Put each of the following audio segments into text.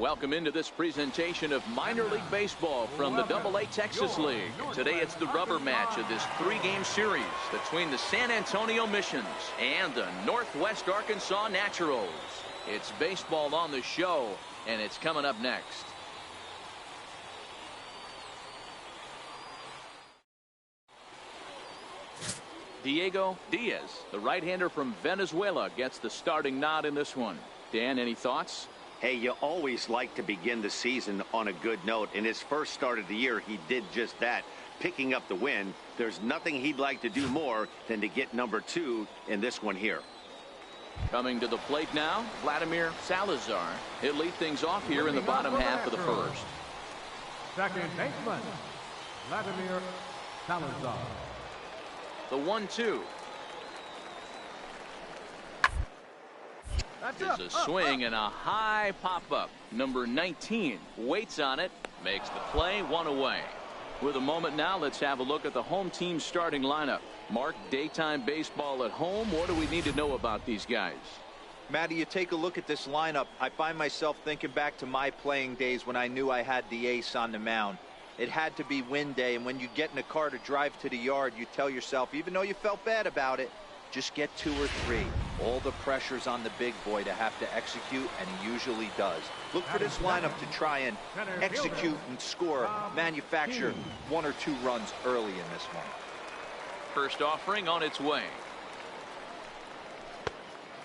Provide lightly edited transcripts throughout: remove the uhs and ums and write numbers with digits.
Welcome into this presentation of minor league baseball from the AA Texas League. Today it's the rubber match of this three-game series between the San Antonio Missions and the Northwest Arkansas Naturals. It's baseball on the show, and it's coming up next. Diego Diaz, the right-hander from Venezuela, gets the starting nod in this one. Dan, any thoughts? Hey, you always like to begin the season on a good note. In his first start of the year, he did just that, picking up the win. There's nothing he'd like to do more than to get number 2 in this one here. Coming to the plate now, Vladimir Salazar. He'll lead things off here in the bottom half of the first. Second baseman, Vladimir Salazar. The 1-2. There's a swing and a high pop-up. Number 19 waits on it, makes the play, one away. With a moment now, let's have a look at the home team's starting lineup. Mark, daytime baseball at home. What do we need to know about these guys? Matty, you take a look at this lineup. I find myself thinking back to my playing days when I knew I had the ace on the mound. It had to be win day, and when you get in a car to drive to the yard, you tell yourself, even though you felt bad about it, just get 2 or 3. All the pressure's on the big boy to have to execute, and he usually does. Look for this lineup to try and execute and score, manufacture 1 or 2 runs early in this one. First offering on its way.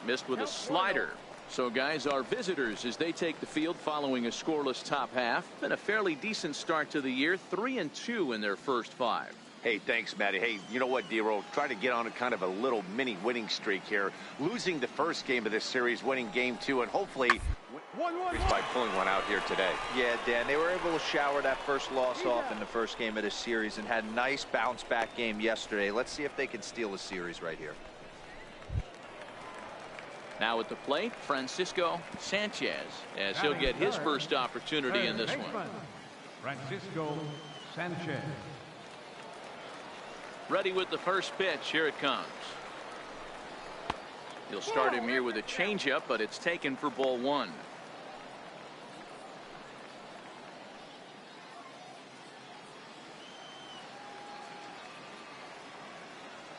Missed with a slider. So guys, our visitors as they take the field following a scoreless top half. Been a fairly decent start to the year, 3-2 in their first 5. Hey, thanks, Matty. Hey, you know what, D-Roll? Try to get on a kind of a little mini winning streak here. Losing the first game of this series, winning game 2, and hopefully by pulling one out here today. Yeah, Dan, they were able to shower that first loss off in the first game of this series and had a nice bounce-back game yesterday. Let's see if they can steal a series right here. Now at the plate, Francisco Sanchez, as he'll get his first opportunity in this one. Francisco Sanchez. Ready with the first pitch. Here it comes. He'll start him here with a changeup, but it's taken for ball 1.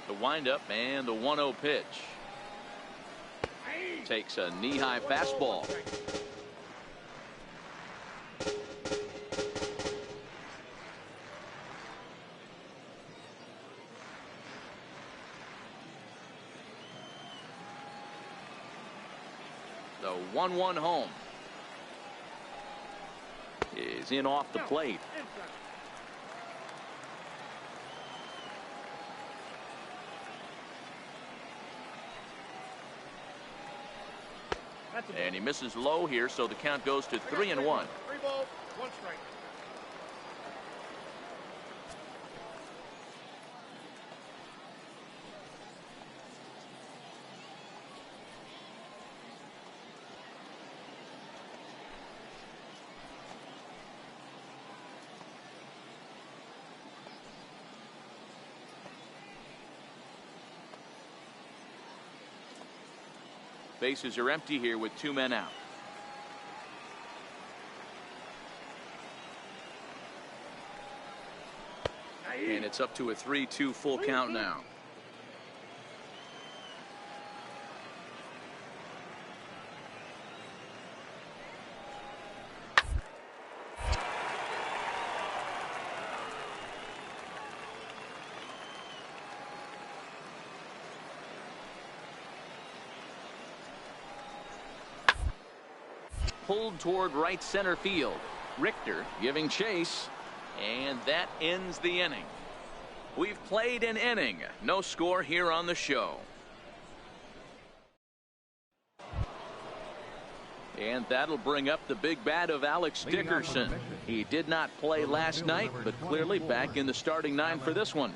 The windup and the 1-0 pitch. Takes a knee-high fastball. The 1-1 home is in off the plate. And he misses low here, so the count goes to 3-1. 3 balls, 1 strike. Bases are empty here with 2 men out. And it's up to a 3-2 full count now. Pulled toward right center field. Richter giving chase, and that ends the inning. We've played an inning. No score here on the show. And that'll bring up the big bat of Alex Dickerson. He did not play last night, but clearly back in the starting 9 for this one.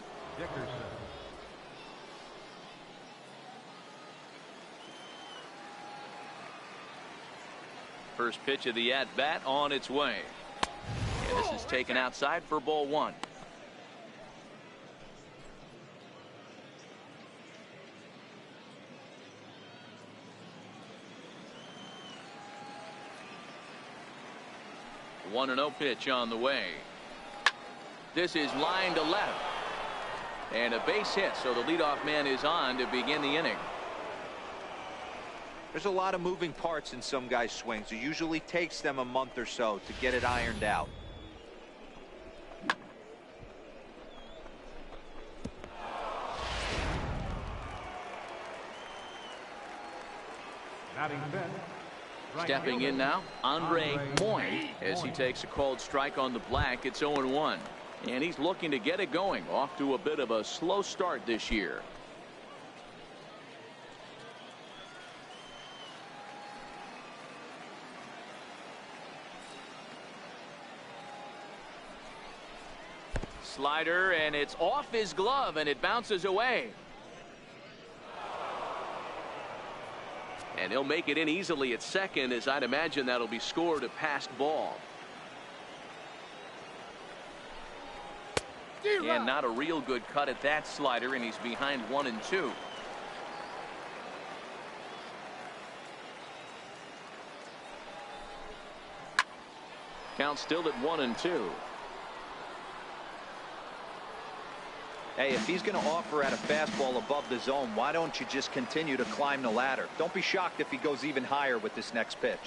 First pitch of the at-bat on its way. And this is taken outside for ball 1. The 1-0 pitch on the way. This is line to left. And a base hit, so the leadoff man is on to begin the inning. There's a lot of moving parts in some guys' swings. It usually takes them a month or so to get it ironed out. Stepping in now, Andre Moy, as he takes a called strike on the black. It's 0-1. And he's looking to get it going. Off to a bit of a slow start this year. slider, and it's off his glove, and it bounces away. And he'll make it in easily at second, as I'd imagine that'll be scored a passed ball. And not a real good cut at that slider, and he's behind 1-2. Count still at 1-2. Hey, if he's going to offer at a fastball above the zone, why don't you just continue to climb the ladder? Don't be shocked if he goes even higher with this next pitch.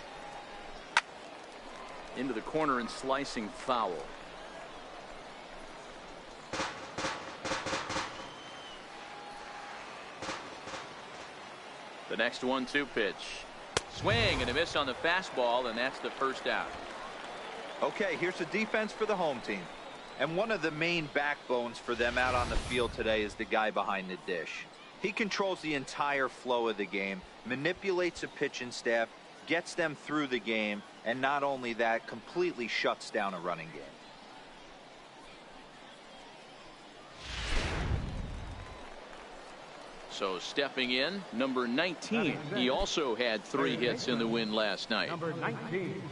Into the corner and slicing foul. The next 1-2 pitch. Swing and a miss on the fastball, and that's the first out. Okay, here's the defense for the home team. And one of the main backbones for them out on the field today is the guy behind the dish. He controls the entire flow of the game, manipulates the pitching staff, gets them through the game, and not only that, completely shuts down a running game. So stepping in, number 19. He also had 3 hits in the win last night. Number 19.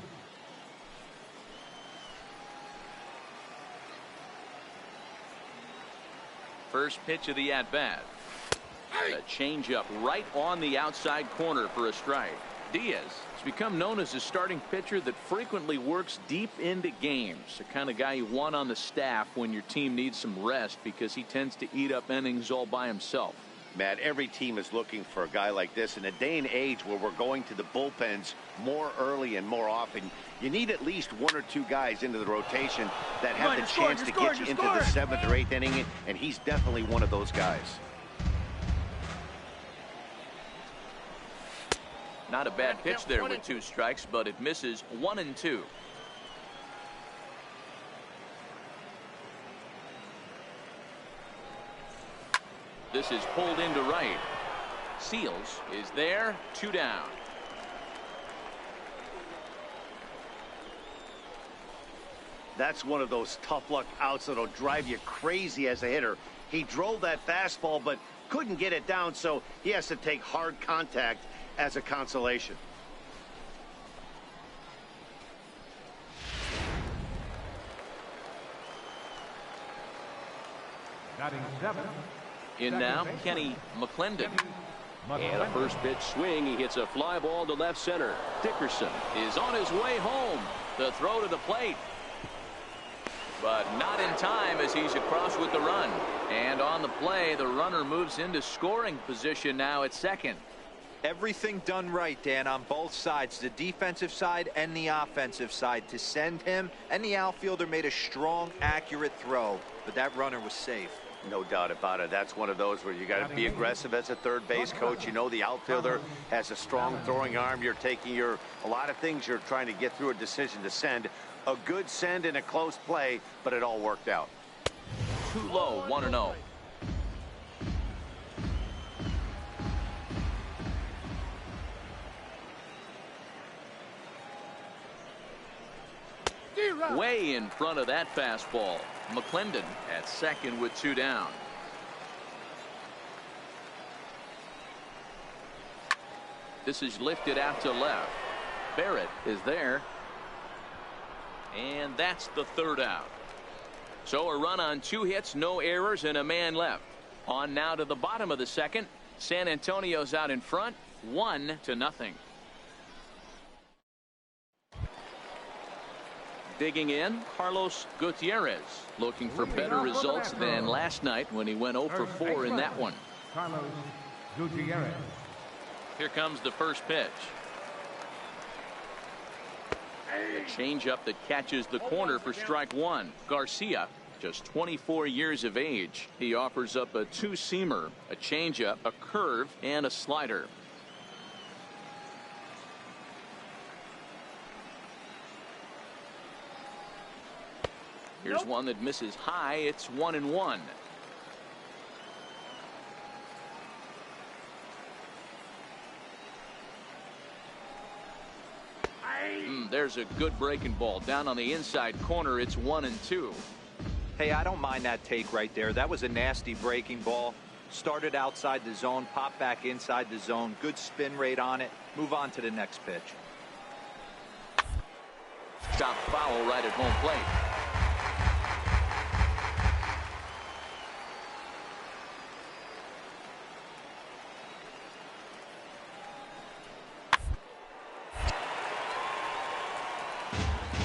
First pitch of the at-bat. A changeup right on the outside corner for a strike. Diaz has become known as a starting pitcher that frequently works deep into games. The kind of guy you want on the staff when your team needs some rest, because he tends to eat up innings all by himself. Matt, every team is looking for a guy like this. In a day and age where we're going to the bullpens more early and more often, you need at least 1 or 2 guys into the rotation that have the chance to get you into the 7th or 8th inning, and he's definitely one of those guys. Not a bad pitch there with 2 strikes, but it misses. 1-2. This is pulled into right. Seals is there. 2 down. That's one of those tough luck outs that'll drive you crazy as a hitter. He drove that fastball but couldn't get it down, so he has to take hard contact as a consolation. Batting 7. In now, Kenny McClendon. And a first pitch swing. He hits a fly ball to left center. Dickerson is on his way home. The throw to the plate. But not in time, as he's across with the run. And on the play, the runner moves into scoring position now at second. Everything done right, Dan, on both sides, the defensive side and the offensive side, to send him, and the outfielder made a strong, accurate throw, but that runner was safe. No doubt about it. That's one of those where you got to be aggressive as a third base coach. You know the outfielder has a strong throwing arm. You're taking a lot of things you're trying to get through a decision to send. A good send in a close play, but it all worked out. Too low, 1-0. Way in front of that fastball. McClendon at second with 2 down. This is lifted out to left. Barrett is there. And that's the 3rd out. So a run on 2 hits, no errors, and a man left. On now to the bottom of the 2nd. San Antonio's out in front, 1-0. Digging in, Carlos Gutierrez, looking for better results than last night when he went 0 for 4 in that one. Carlos Gutierrez. Here comes the first pitch. A changeup that catches the corner for strike 1. Garcia, just 24 years of age. He offers up a 2-seamer, a changeup, a curve, and a slider. Here's one that misses high. It's 1-1. There's a good breaking ball down on the inside corner. It's 1-2. Hey, I don't mind that take right there. That was a nasty breaking ball. Started outside the zone, popped back inside the zone. Good spin rate on it. Move on to the next pitch. Chop foul right at home plate.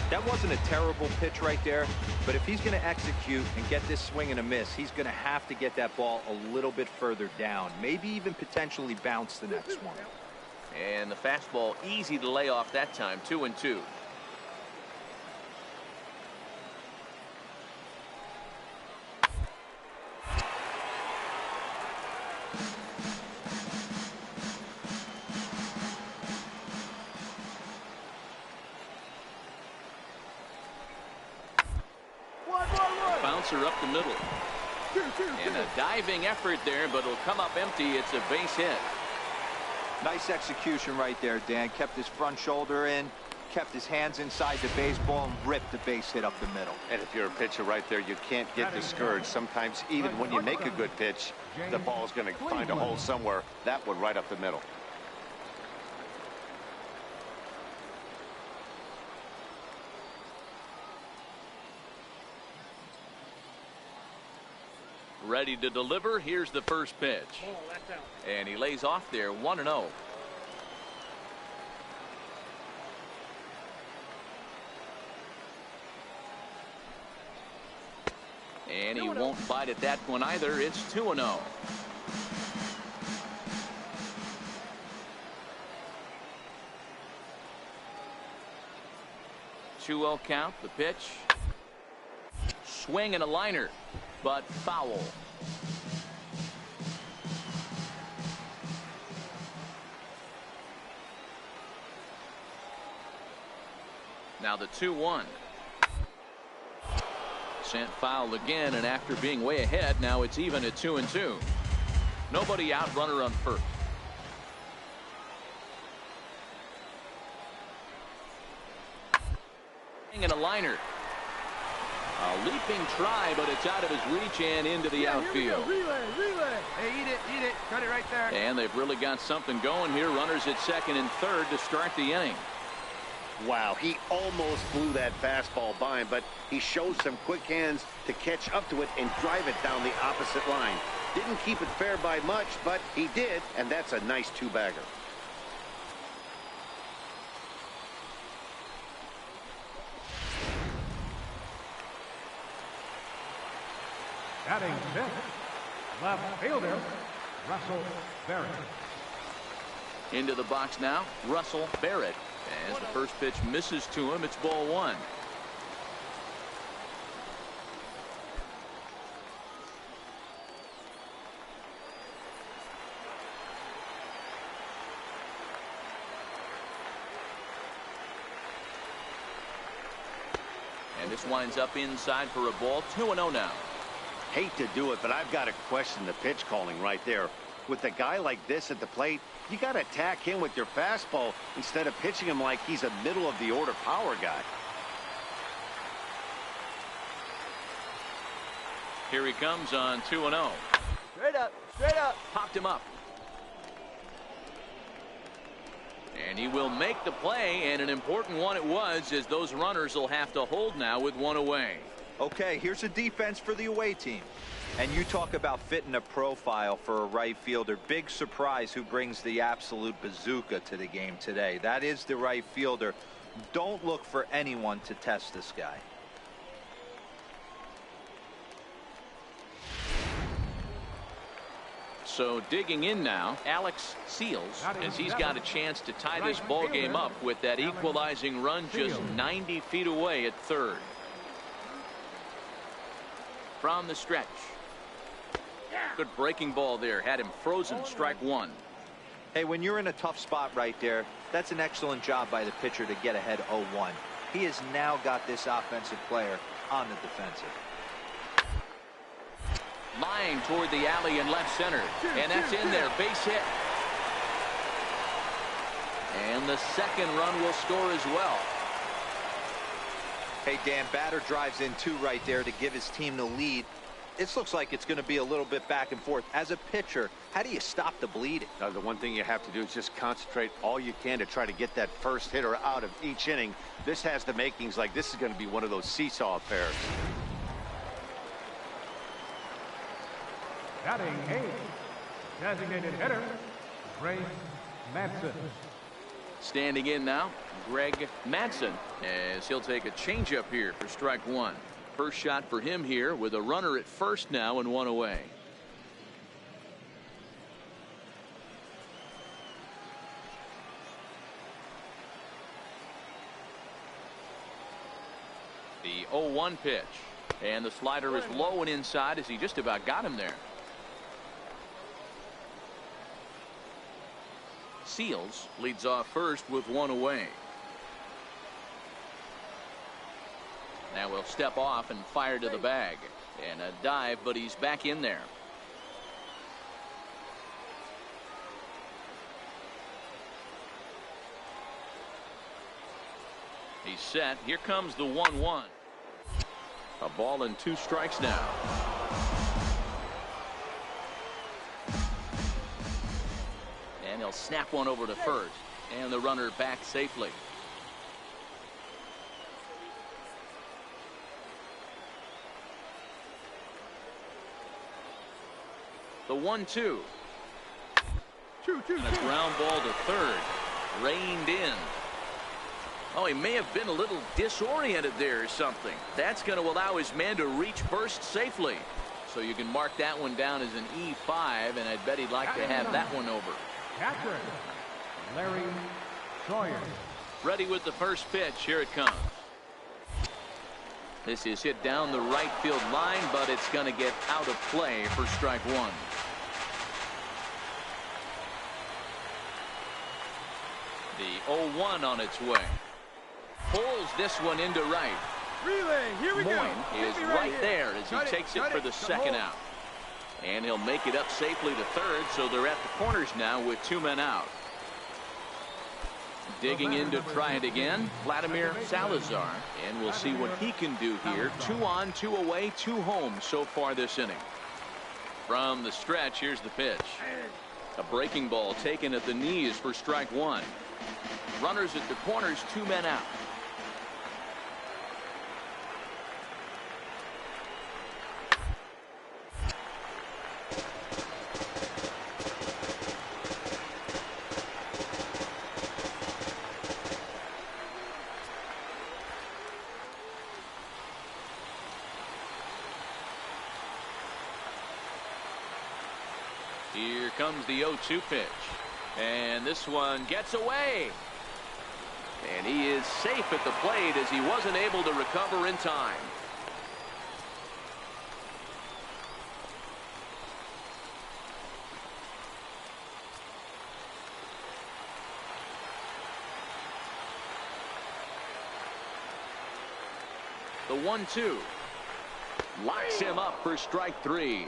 That wasn't a terrible pitch right there, but if he's going to execute and get this swing and a miss, he's going to have to get that ball a little bit further down, maybe even potentially bounce the next one. And the fastball easy to lay off that time. 2-2. Bouncer up the middle. And a diving effort there, but it'll come up empty. It's a base hit. Nice execution right there, Dan. Kept his front shoulder in, kept his hands inside the baseball, and ripped the base hit up the middle. And if you're a pitcher right there, you can't get discouraged. Sometimes even when you make a good pitch, the ball's going to find a hole somewhere. That one right up the middle. Ready to deliver. Here's the first pitch. And he lays off there. 1-0. And he won't bite at that one either. It's 2-0. Two-0 count. The pitch. Swing and a liner, but foul. Now the 2-1. Sent foul again, and after being way ahead, now it's even at 2-2. Nobody out, runner on first. And a liner. A leaping try, but it's out of his reach and into the outfield. Relay. Hey, eat it. Cut it right there. And they've really got something going here. Runners at second and third to start the inning. Wow, he almost blew that fastball by him, but he shows some quick hands to catch up to it and drive it down the opposite line. Didn't keep it fair by much, but he did, and that's a nice two-bagger. Batting fifth, left fielder, Russell Barrett. Into the box now, Russell Barrett. As the first pitch misses to him, it's ball one. And this winds up inside for a ball. 2-0 now. Hate to do it, but I've got to question the pitch calling right there. With a guy like this at the plate, you got to attack him with your fastball instead of pitching him like he's a middle-of-the-order power guy. Here he comes on 2-0. Straight up. Popped him up. And he will make the play, and an important one it was, as those runners will have to hold now with one away. Okay, here's a defense for the away team. And you talk about fitting a profile for a right fielder. Big surprise who brings the absolute bazooka to the game today. That is the right fielder. Don't look for anyone to test this guy. So digging in now, Alex Seals, as he's got a chance to tie this ball game up with that equalizing run just 90 feet away at third. From the stretch. Good breaking ball there. Had him frozen. Strike one. Hey, when you're in a tough spot right there, that's an excellent job by the pitcher to get ahead 0-1. He has now got this offensive player on the defensive. Line toward the alley in left center. And that's in there. Base hit. And the second run will score as well. Hey, Dan, batter drives in 2 right there to give his team the lead. This looks like it's going to be a little bit back and forth. As a pitcher, how do you stop the bleeding? The one thing you have to do is just concentrate all you can to try to get that first hitter out of each inning. This has the makings like this is going to be one of those seesaw affairs. Batting 8, designated hitter, Greg Madsen. Standing in now, Greg Madsen, as he'll take a changeup here for strike 1. First shot for him here with a runner at first now and 1 away. The 0-1 pitch, and the slider is low and inside as he just about got him there. Seals leads off first with 1 away. Now we'll step off and fire to the bag, and a dive, but he's back in there. He's set. Here comes the 1-1. A ball and 2 strikes now. And he'll snap one over to first, and the runner back safely. The 1-2. And a ground ball to third. Reined in. Oh, he may have been a little disoriented there or something. That's going to allow his man to reach first safely. So you can mark that one down as an E5, and I'd bet he'd like to have that one over. Catcher, Larry Sawyer. Ready with the first pitch. Here it comes. This is hit down the right field line, but it's going to get out of play for strike 1. The 0-1 on its way. Pulls this one into right. Relay, here we go. Moyne is right there as he takes it for the second out. And he'll make it up safely to third, so they're at the corners now with 2 men out. Digging in to try it again, Vladimir Salazar, and we'll see what he can do here. 2 on, 2 away, 2 home so far this inning. From the stretch, here's the pitch. A breaking ball taken at the knees for strike 1. Runners at the corners, 2 men out. Here comes the 0-2 pitch. And this one gets away. And he is safe at the plate as he wasn't able to recover in time. The 1-2 locks him up for strike 3.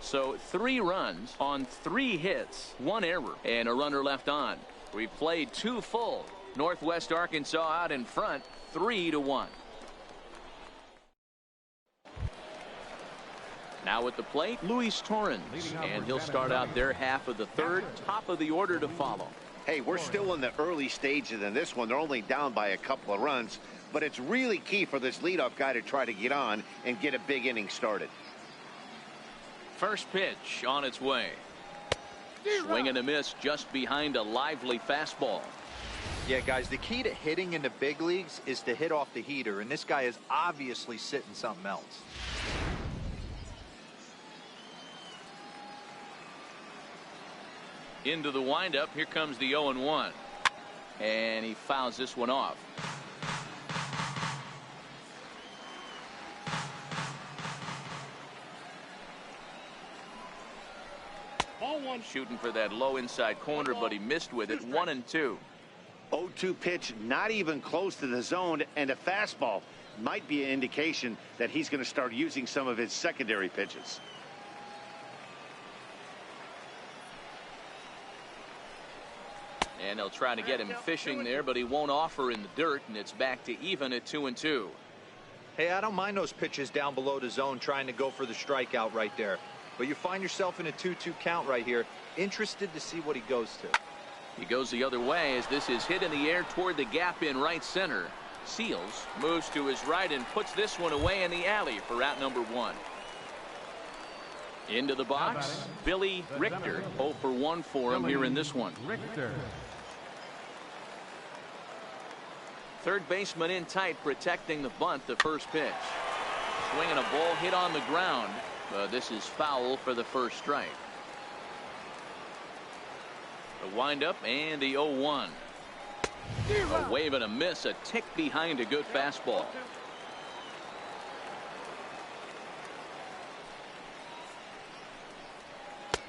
So 3 runs on 3 hits, 1 error, and a runner left on. We've played 2 full. Northwest Arkansas out in front, 3-1. Now at the plate, Luis Torrens, and he'll start out their half of the third, top of the order to follow. Hey, we're still in the early stages in this one. They're only down by a couple of runs, but it's really key for this leadoff guy to try to get on and get a big inning started. First pitch on its way. Swing and a miss just behind a lively fastball. Yeah, guys, the key to hitting in the big leagues is to hit off the heater, and this guy is obviously sitting something else. Into the windup. Here comes the 0-1. And he fouls this one off. Shooting for that low inside corner, but he missed with it. 1-2. 0-2 pitch, not even close to the zone, and a fastball might be an indication that he's going to start using some of his secondary pitches. And they'll try to get him fishing there, but he won't offer in the dirt, and it's back to even at 2-2. Hey, I don't mind those pitches down below the zone trying to go for the strikeout right there. But you find yourself in a 2-2 count right here. Interested to see what he goes to. He goes the other way as this is hit in the air toward the gap in right center. Seals moves to his right and puts this one away in the alley for out number 1. Into the box, Billy Richter. 0 for 1 for him here in this one. Richter. Third baseman in tight, protecting the bunt, the first pitch. Swinging a ball hit on the ground. This is foul for the first strike. The windup and the 0-1. A wave and a miss, a tick behind a good fastball.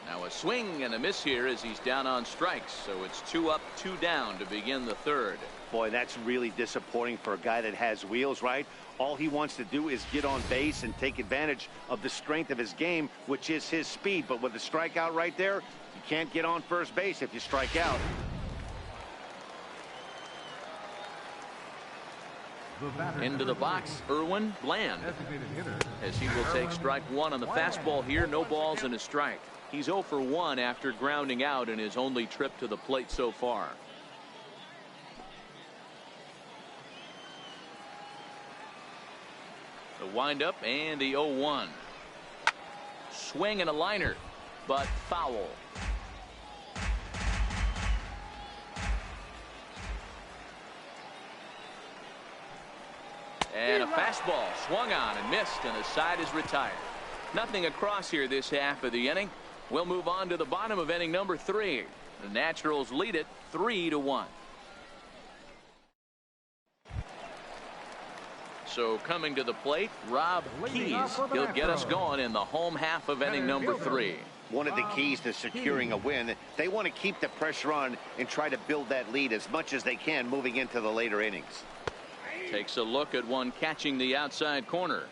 Now a swing and a miss here as he's down on strikes. So it's 2 up, 2 down to begin the third. Boy, that's really disappointing for a guy that has wheels, right? All he wants to do is get on base and take advantage of the strength of his game, which is his speed. But with the strikeout right there, you can't get on first base if you strike out. Into the box, Irwin Bland, as he will take strike 1 on the fastball here. No balls and a strike. He's 0 for 1 after grounding out in his only trip to the plate so far. The windup and the 0-1. Swing and a liner, but foul. And a fastball swung on and missed, and the side is retired. Nothing across here this half of the inning. We'll move on to the bottom of inning number 3. The Naturals lead it 3-1. So coming to the plate, Rob Keys. He'll get us going in the home half of inning number 3. One of the keys to securing a win, they want to keep the pressure on and try to build that lead as much as they can moving into the later innings. Takes a look at one catching the outside corner.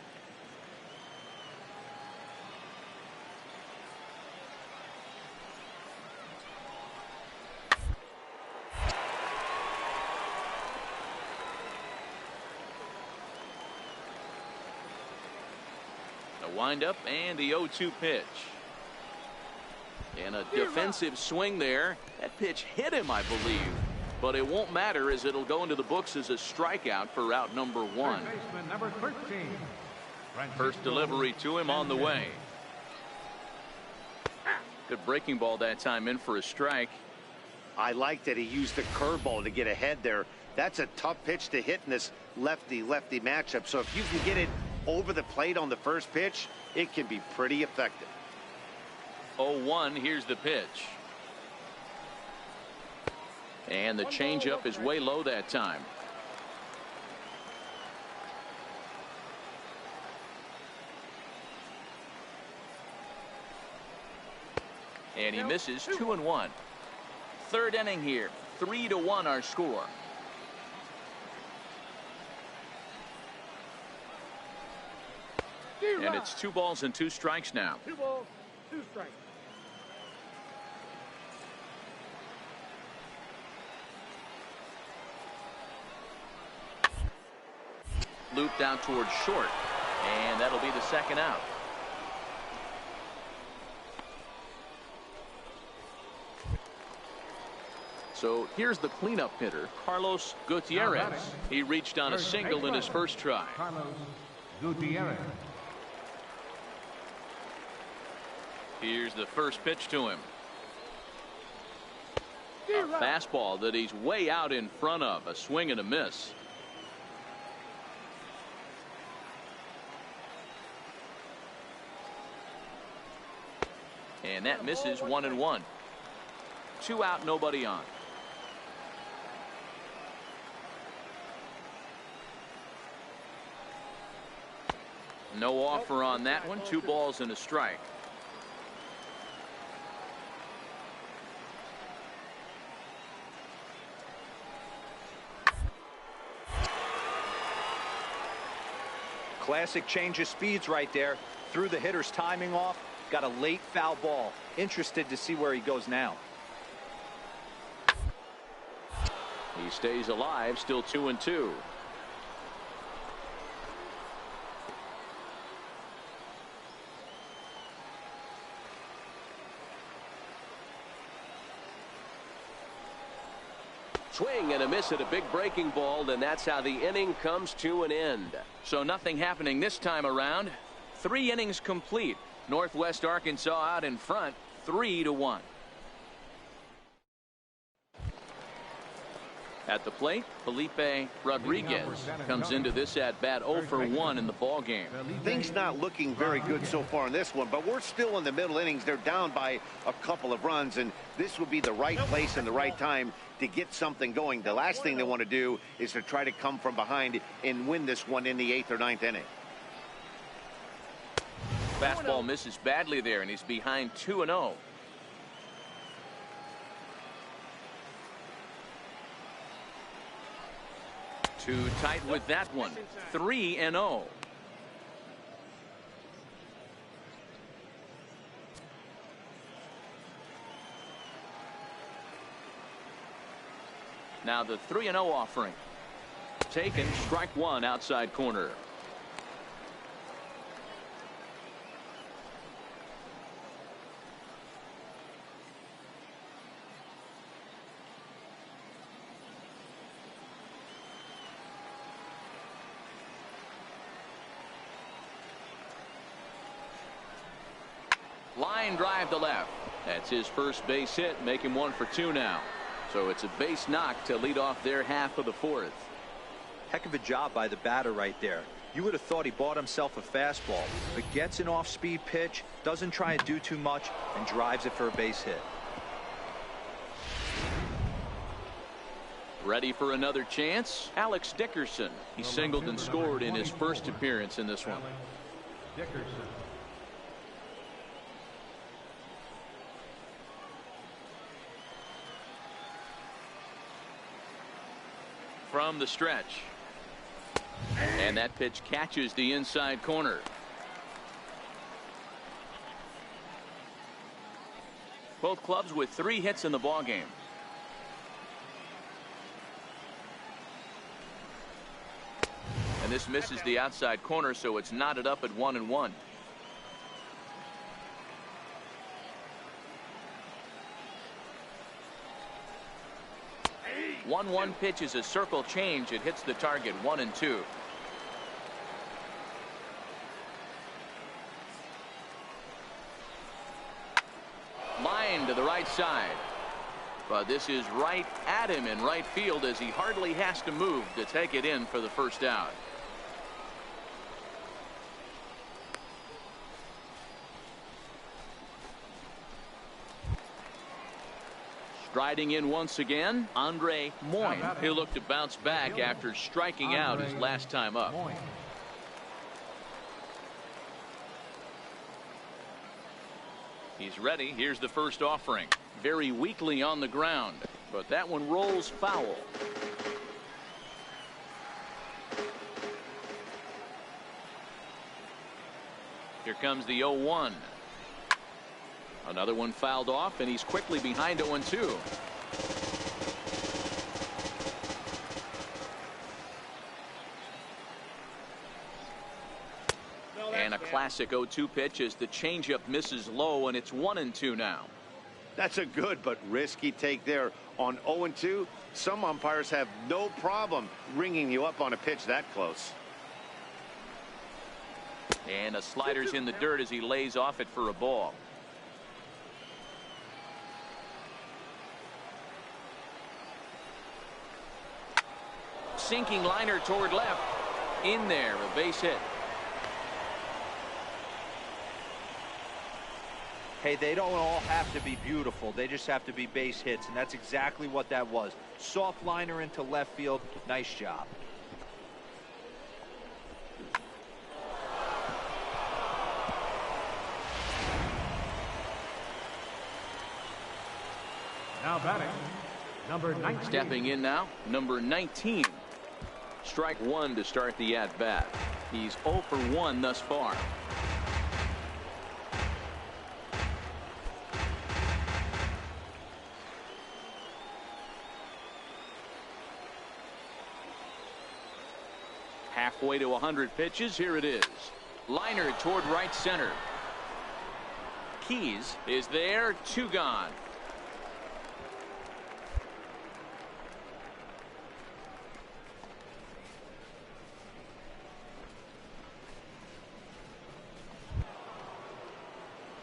The windup and the 0-2 pitch. And a defensive swing there. That pitch hit him, I believe. But it won't matter as it'll go into the books as a strikeout for out number 1. Number 13. First delivery to him on the way. Good breaking ball that time, in for a strike. I like that he used the curveball to get ahead there. That's a tough pitch to hit in this lefty-lefty matchup. So if you can get it over the plate on the first pitch, it can be pretty effective. 0-1, here's the pitch. And the changeup is way low that time. And he misses. 2-1. Third inning here. 3-1 our score. And it's 2 balls and 2 strikes now. 2 balls, 2 strikes. Looped out towards short, and that'll be the second out. So here's the cleanup hitter, Carlos Gutierrez. He reached on a single in his first try. Carlos Gutierrez. Here's the first pitch to him. A fastball that he's way out in front of. A swing and a miss. And that misses. 1-1. 2 out, nobody on. No offer on that one. 2 balls and a strike. Classic change of speeds right there. Threw the hitter's timing off. Got a late foul ball. Interested to see where he goes now. He stays alive, still 2-2. Swing and a miss at a big breaking ball, and that's how the inning comes to an end. So nothing happening this time around. 3 innings complete. Northwest Arkansas out in front, 3-1. At the plate, Felipe Rodriguez comes into this at bat 0 for 1 in the ball game. Things not looking very good so far in this one, but we're still in the middle innings. They're down by a couple of runs, and this would be the right place and the right time to get something going. The last thing they want to do is to try to come from behind and win this one in the 8th or 9th inning. Fastball misses badly there, and he's behind 2-0. Too tight with that one. 3-0. Now the 3-0 offering. Taken, strike 1 outside corner. Line drive to left. That's his first base hit, making 1 for 2 now. So it's a base knock to lead off their half of the 4th. Heck of a job by the batter right there. You would have thought he bought himself a fastball, but gets an off-speed pitch, doesn't try to do too much, and drives it for a base hit. Ready for another chance? Alex Dickerson. He singled and scored in his first appearance in this one. Dickerson. From the stretch. And that pitch catches the inside corner. Both clubs with 3 hits in the ballgame. And this misses the outside corner, so it's knotted up at 1-1. 1-1 pitch is a circle change. It hits the target 1-2. Line to the right side. But this is right at him in right field as he hardly has to move to take it in for the first out. Striding in once again, Andre Moyne. He'll look to bounce back after striking out his last time up. He's ready. Here's the first offering. Very weakly on the ground, but that one rolls foul. Here comes the 0-1. Another one fouled off, and he's quickly behind 0-2. And a classic 0-2 pitch as the changeup misses low, and it's 1-2 now. That's a good but risky take there on 0-2. Some umpires have no problem ringing you up on a pitch that close. And a slider's in the dirt as he lays off it for a ball. Sinking liner toward left. In there, a base hit. Hey, they don't all have to be beautiful. They just have to be base hits, and that's exactly what that was. Soft liner into left field. Nice job. Now batting, number 19. Stepping in now, number 19. Strike 1 to start the at-bat. He's 0 for 1 thus far. Halfway to 100 pitches. Here it is. Liner toward right center. Keys is there. 2 gone.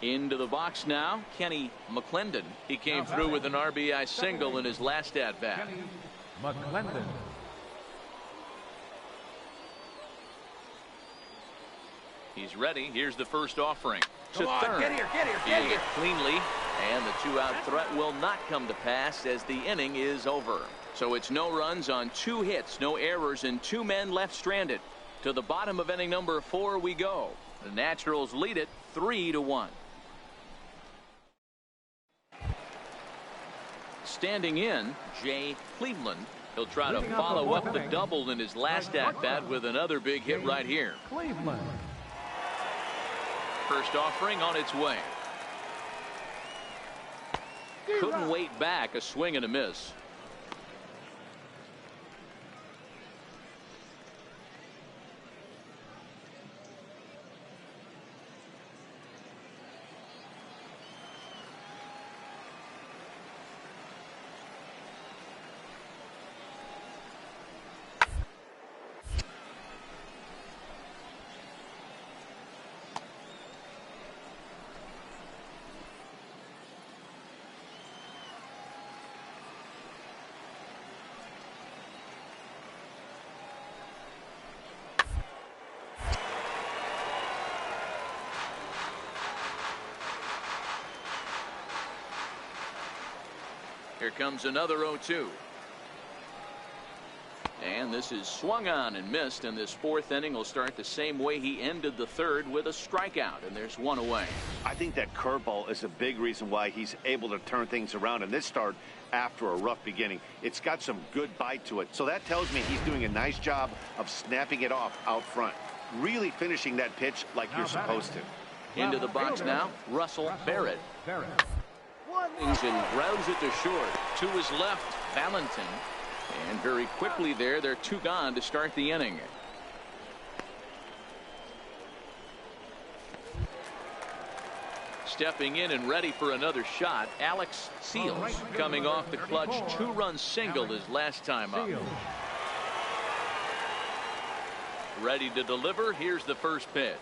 Into the box now, Kenny McClendon. He came through with an RBI single in his last at-bat. Kenny McClendon. He's ready. Here's the first offering. Come on, third. get here, get here, He get hit here. cleanly, and the 2-out threat will not come to pass as the inning is over. So it's no runs on 2 hits, no errors, and 2 men left stranded. To the bottom of inning number 4 we go. The Naturals lead it 3-1. Standing in, Jay Cleveland. He'll try to follow up the double in his last at-bat with another big hit right here. Cleveland. First offering on its way. Couldn't wait back. A swing and a miss. Here comes another 0-2. And this is swung on and missed, and this 4th inning will start the same way he ended the 3rd with a strikeout, and there's 1 away. I think that curveball is a big reason why he's able to turn things around in this start after a rough beginning. It's got some good bite to it, so that tells me he's doing a nice job of snapping it off out front, really finishing that pitch like you're supposed to. Into the box now, Russell Barrett. And grounds it to short. 2 is left. Valentin. And very quickly there, they're 2 gone to start the inning. Stepping in and ready for another shot, Alex Seals, coming off the clutch 2-run single his last time up. Ready to deliver. Here's the first pitch.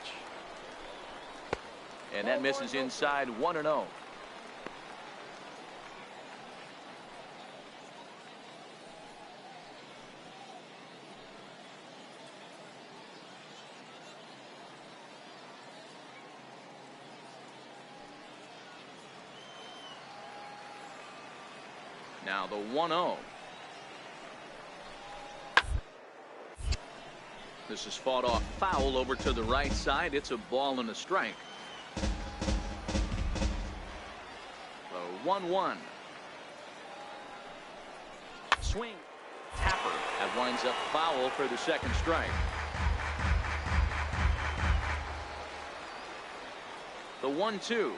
And that misses inside. 1-0. Now the 1-0. This is fought off foul over to the right side. It's a ball and a strike. The 1-1. Swing. Tapper. That winds up foul for the second strike. The 1-2.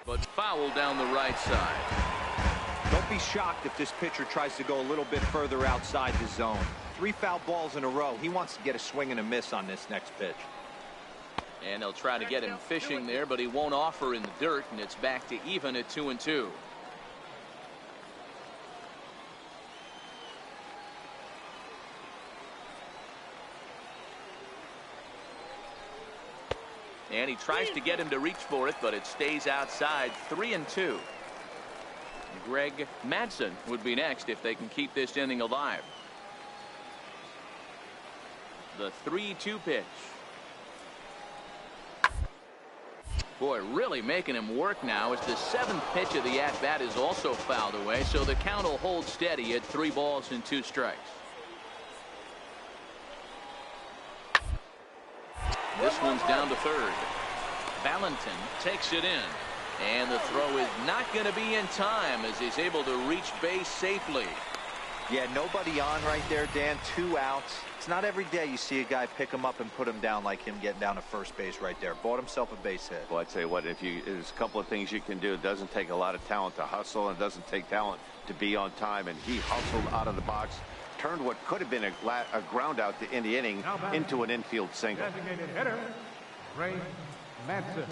But foul down the right side. Don't be shocked if this pitcher tries to go a little bit further outside the zone. 3 foul balls in a row. He wants to get a swing and a miss on this next pitch. And they'll try to get him fishing there, but he won't offer in the dirt, and it's back to even at 2-2. And he tries to get him to reach for it, but it stays outside. 3-2. Greg Madsen would be next if they can keep this inning alive. The 3-2 pitch. Boy, really making him work now as the 7th pitch of the at-bat is also fouled away, so the count will hold steady at 3 balls and 2 strikes. This one's down to third. Valentin takes it in. And the throw is not going to be in time as he's able to reach base safely. Yeah, nobody on right there, Dan. 2 outs. It's not every day you see a guy pick him up and put him down like him getting down to first base right there. Bought himself a base hit. Well, I'd say what, there's a couple of things you can do. It doesn't take a lot of talent to hustle, and it doesn't take talent to be on time. And he hustled out of the box turned what could have been a ground out in the inning into an infield single. Designated hitter, Ray Manson.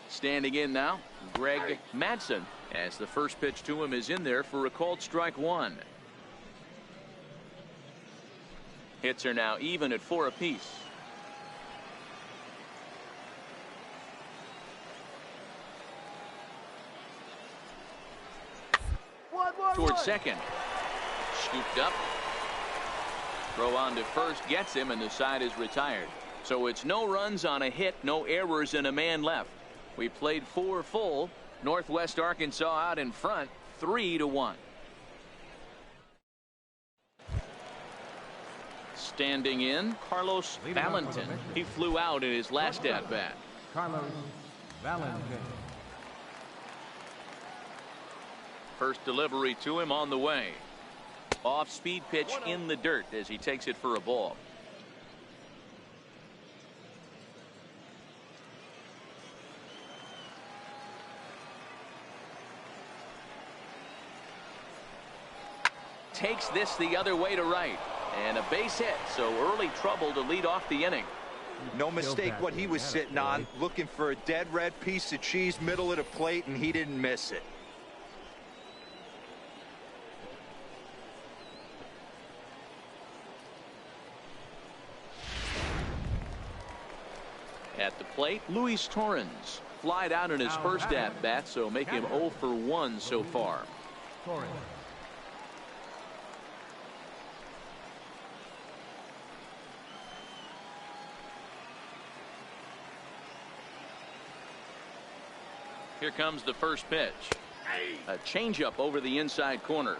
Standing in now, Greg Madsen, as the first pitch to him is in there for a called strike one. Hits are now even at 4 apiece. Towards second. Scooped up. Throw on to first gets him, and the side is retired. So it's no runs on a hit, no errors, and a man left. We played 4 full. Northwest Arkansas out in front, 3-1. Standing in, Carlos Valentin. He flew out in his last at-bat. Carlos Valentin. First delivery to him on the way. Off-speed pitch in the dirt as he takes it for a ball. Takes this the other way to right. And a base hit, so early trouble to lead off the inning. No mistake what he was sitting on, looking for a dead red piece of cheese middle of the plate, and he didn't miss it. At the plate, Luis Torrens. Flied out in his first at-bat, so make him 0 for 1 so far. Torrens. Here comes the first pitch. A changeup over the inside corner.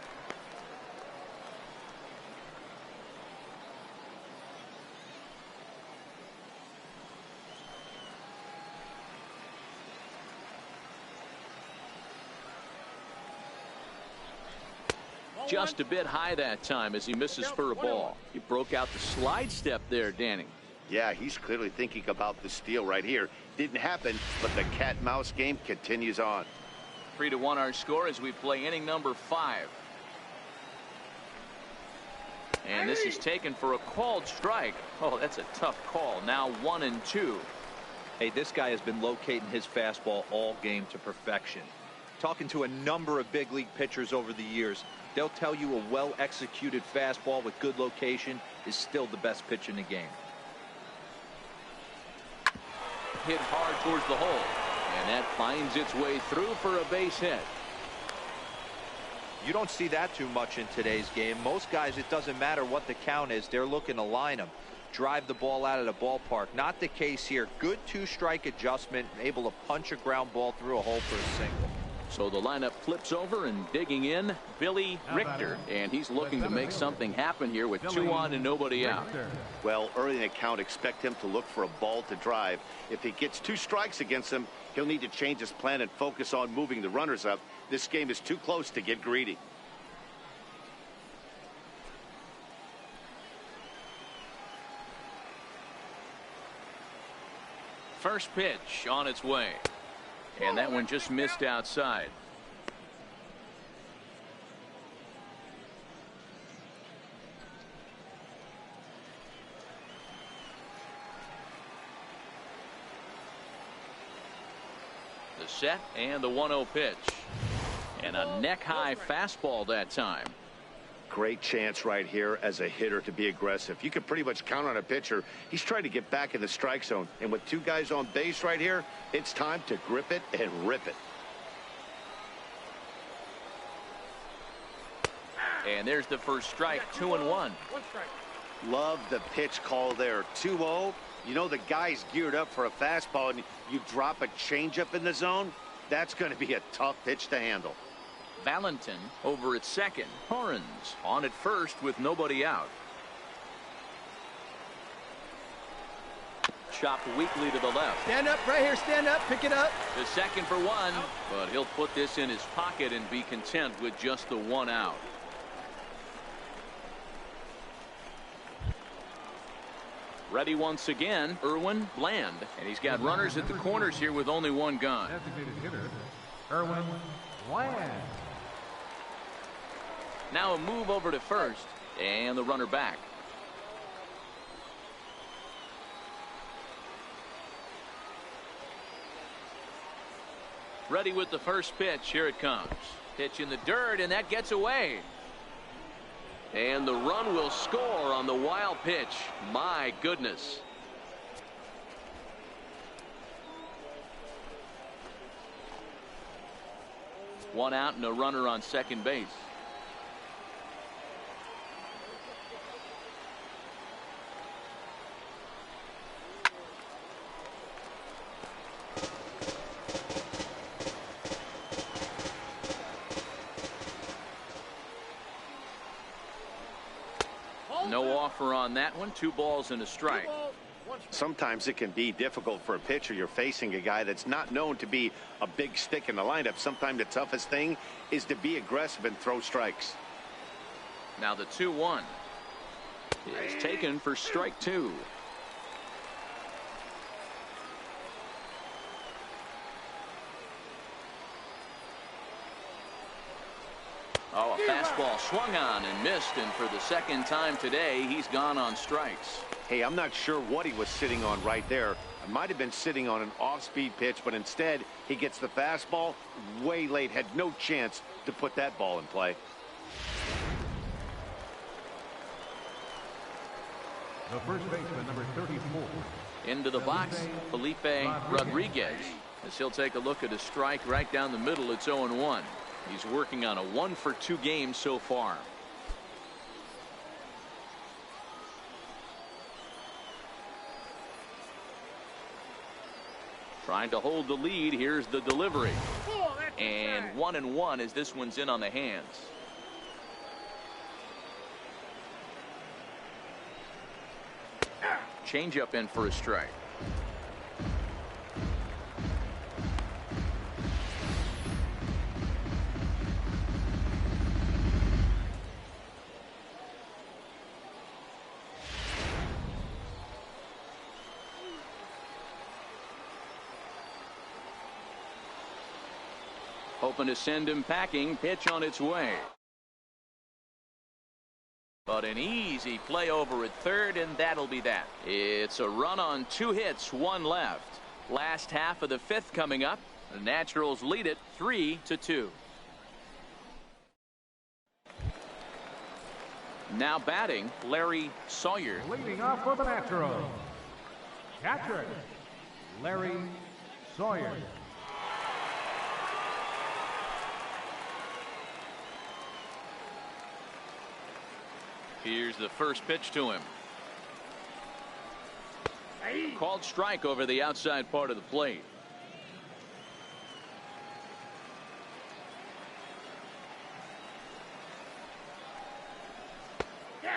Just a bit high that time as he misses for a ball. He broke out the slide step there, Danny. Yeah, he's clearly thinking about the steal right here. Didn't happen, but the cat-mouse game continues on. 3-1 our score as we play inning number 5. And this is taken for a called strike. Oh, that's a tough call. Now 1-2. Hey, this guy has been locating his fastball all game to perfection. Talking to a number of big league pitchers over the years, they'll tell you a well-executed fastball with good location is still the best pitch in the game. Hit hard towards the hole, and that finds its way through for a base hit. You don't see that too much in today's game. Most guys, it doesn't matter what the count is, they're looking to line them, drive the ball out of the ballpark. Not the case here. Good 2-strike adjustment, able to punch a ground ball through a hole for a single. So the lineup flips over, and digging in, Billy Richter, and he's looking to make something happen here with 2 on and nobody out. Well, early in the count, expect him to look for a ball to drive. If he gets 2 strikes against him, he'll need to change his plan and focus on moving the runners up. This game is too close to get greedy. First pitch on its way. And that one just missed outside. The set and the 1-0 pitch. And a neck-high fastball that time. Great chance right here as a hitter to be aggressive. You can pretty much count on a pitcher. He's trying to get back in the strike zone. And with 2 guys on base right here, it's time to grip it and rip it. And there's the first strike, 2-1. Love the pitch call there. 2-0. You know the guy's geared up for a fastball, and you drop a changeup in the zone. That's going to be a tough pitch to handle. Valentin over at second. Torrens on at first with nobody out. Chopped weakly to the left. Stand up right here. Stand up. Pick it up. The second for 1, but he'll put this in his pocket and be content with just the 1 out. Ready once again, Irwin Bland. And he's got runners at the corners here with only one gun. Designated hitter, Irwin Bland. Now a move over to first, and the runner back. Ready with the first pitch. Here it comes. Pitch in the dirt, and that gets away. And the run will score on the wild pitch. My goodness. One out and a runner on second base. No offer on that one. 2 balls and a strike. Sometimes it can be difficult for a pitcher. You're facing a guy that's not known to be a big stick in the lineup. Sometimes the toughest thing is to be aggressive and throw strikes. Now the 2-1 is taken for strike 2. Oh, a fastball swung on and missed, and for the second time today, he's gone on strikes. Hey, I'm not sure what he was sitting on right there. It might have been sitting on an off-speed pitch, but instead he gets the fastball way late. Had no chance to put that ball in play. The first baseman, number 34. Into the box, Felipe Rodriguez. As he'll take a look at a strike right down the middle. It's 0-1. He's working on a 1-for-2 game so far. Trying to hold the lead. Here's the delivery. And 1-1 as this one's in on the hands. Changeup in for a strike. Hoping to send him packing. Pitch on its way. But an easy play over at third, and that'll be that. It's a run on 2 hits, 1 left. Last half of the 5th coming up. The Naturals lead it 3-2. Now batting, Larry Sawyer. Leading off for the Naturals, catcher, Larry Sawyer. Here's the first pitch to him. Called strike over the outside part of the plate.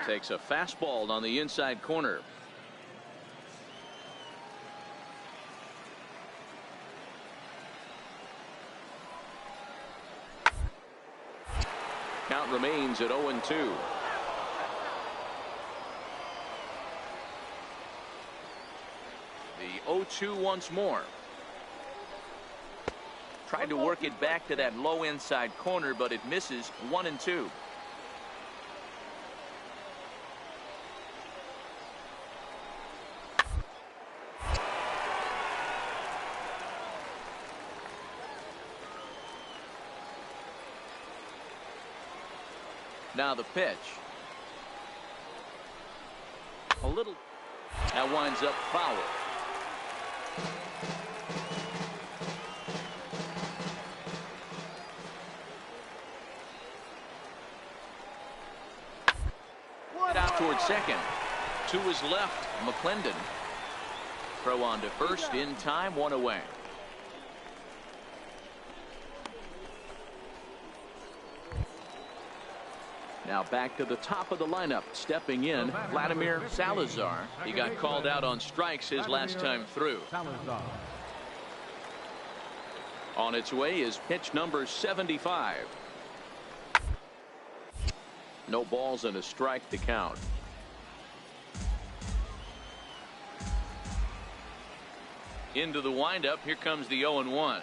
Takes a fastball on the inside corner. Count remains at 0-2. The 0-2 once more. Tried to work it back to that low inside corner, but it misses. 1-2. Now the pitch. A little. That winds up foul. Out toward second. 2 is left. McClendon. Throw on to first in time. 1 away. Now back to the top of the lineup. Stepping in, Vladimir Salazar. He got called out on strikes his last time through. On its way is pitch number 75. No balls and a strike to count. Into the windup. Here comes the 0-1.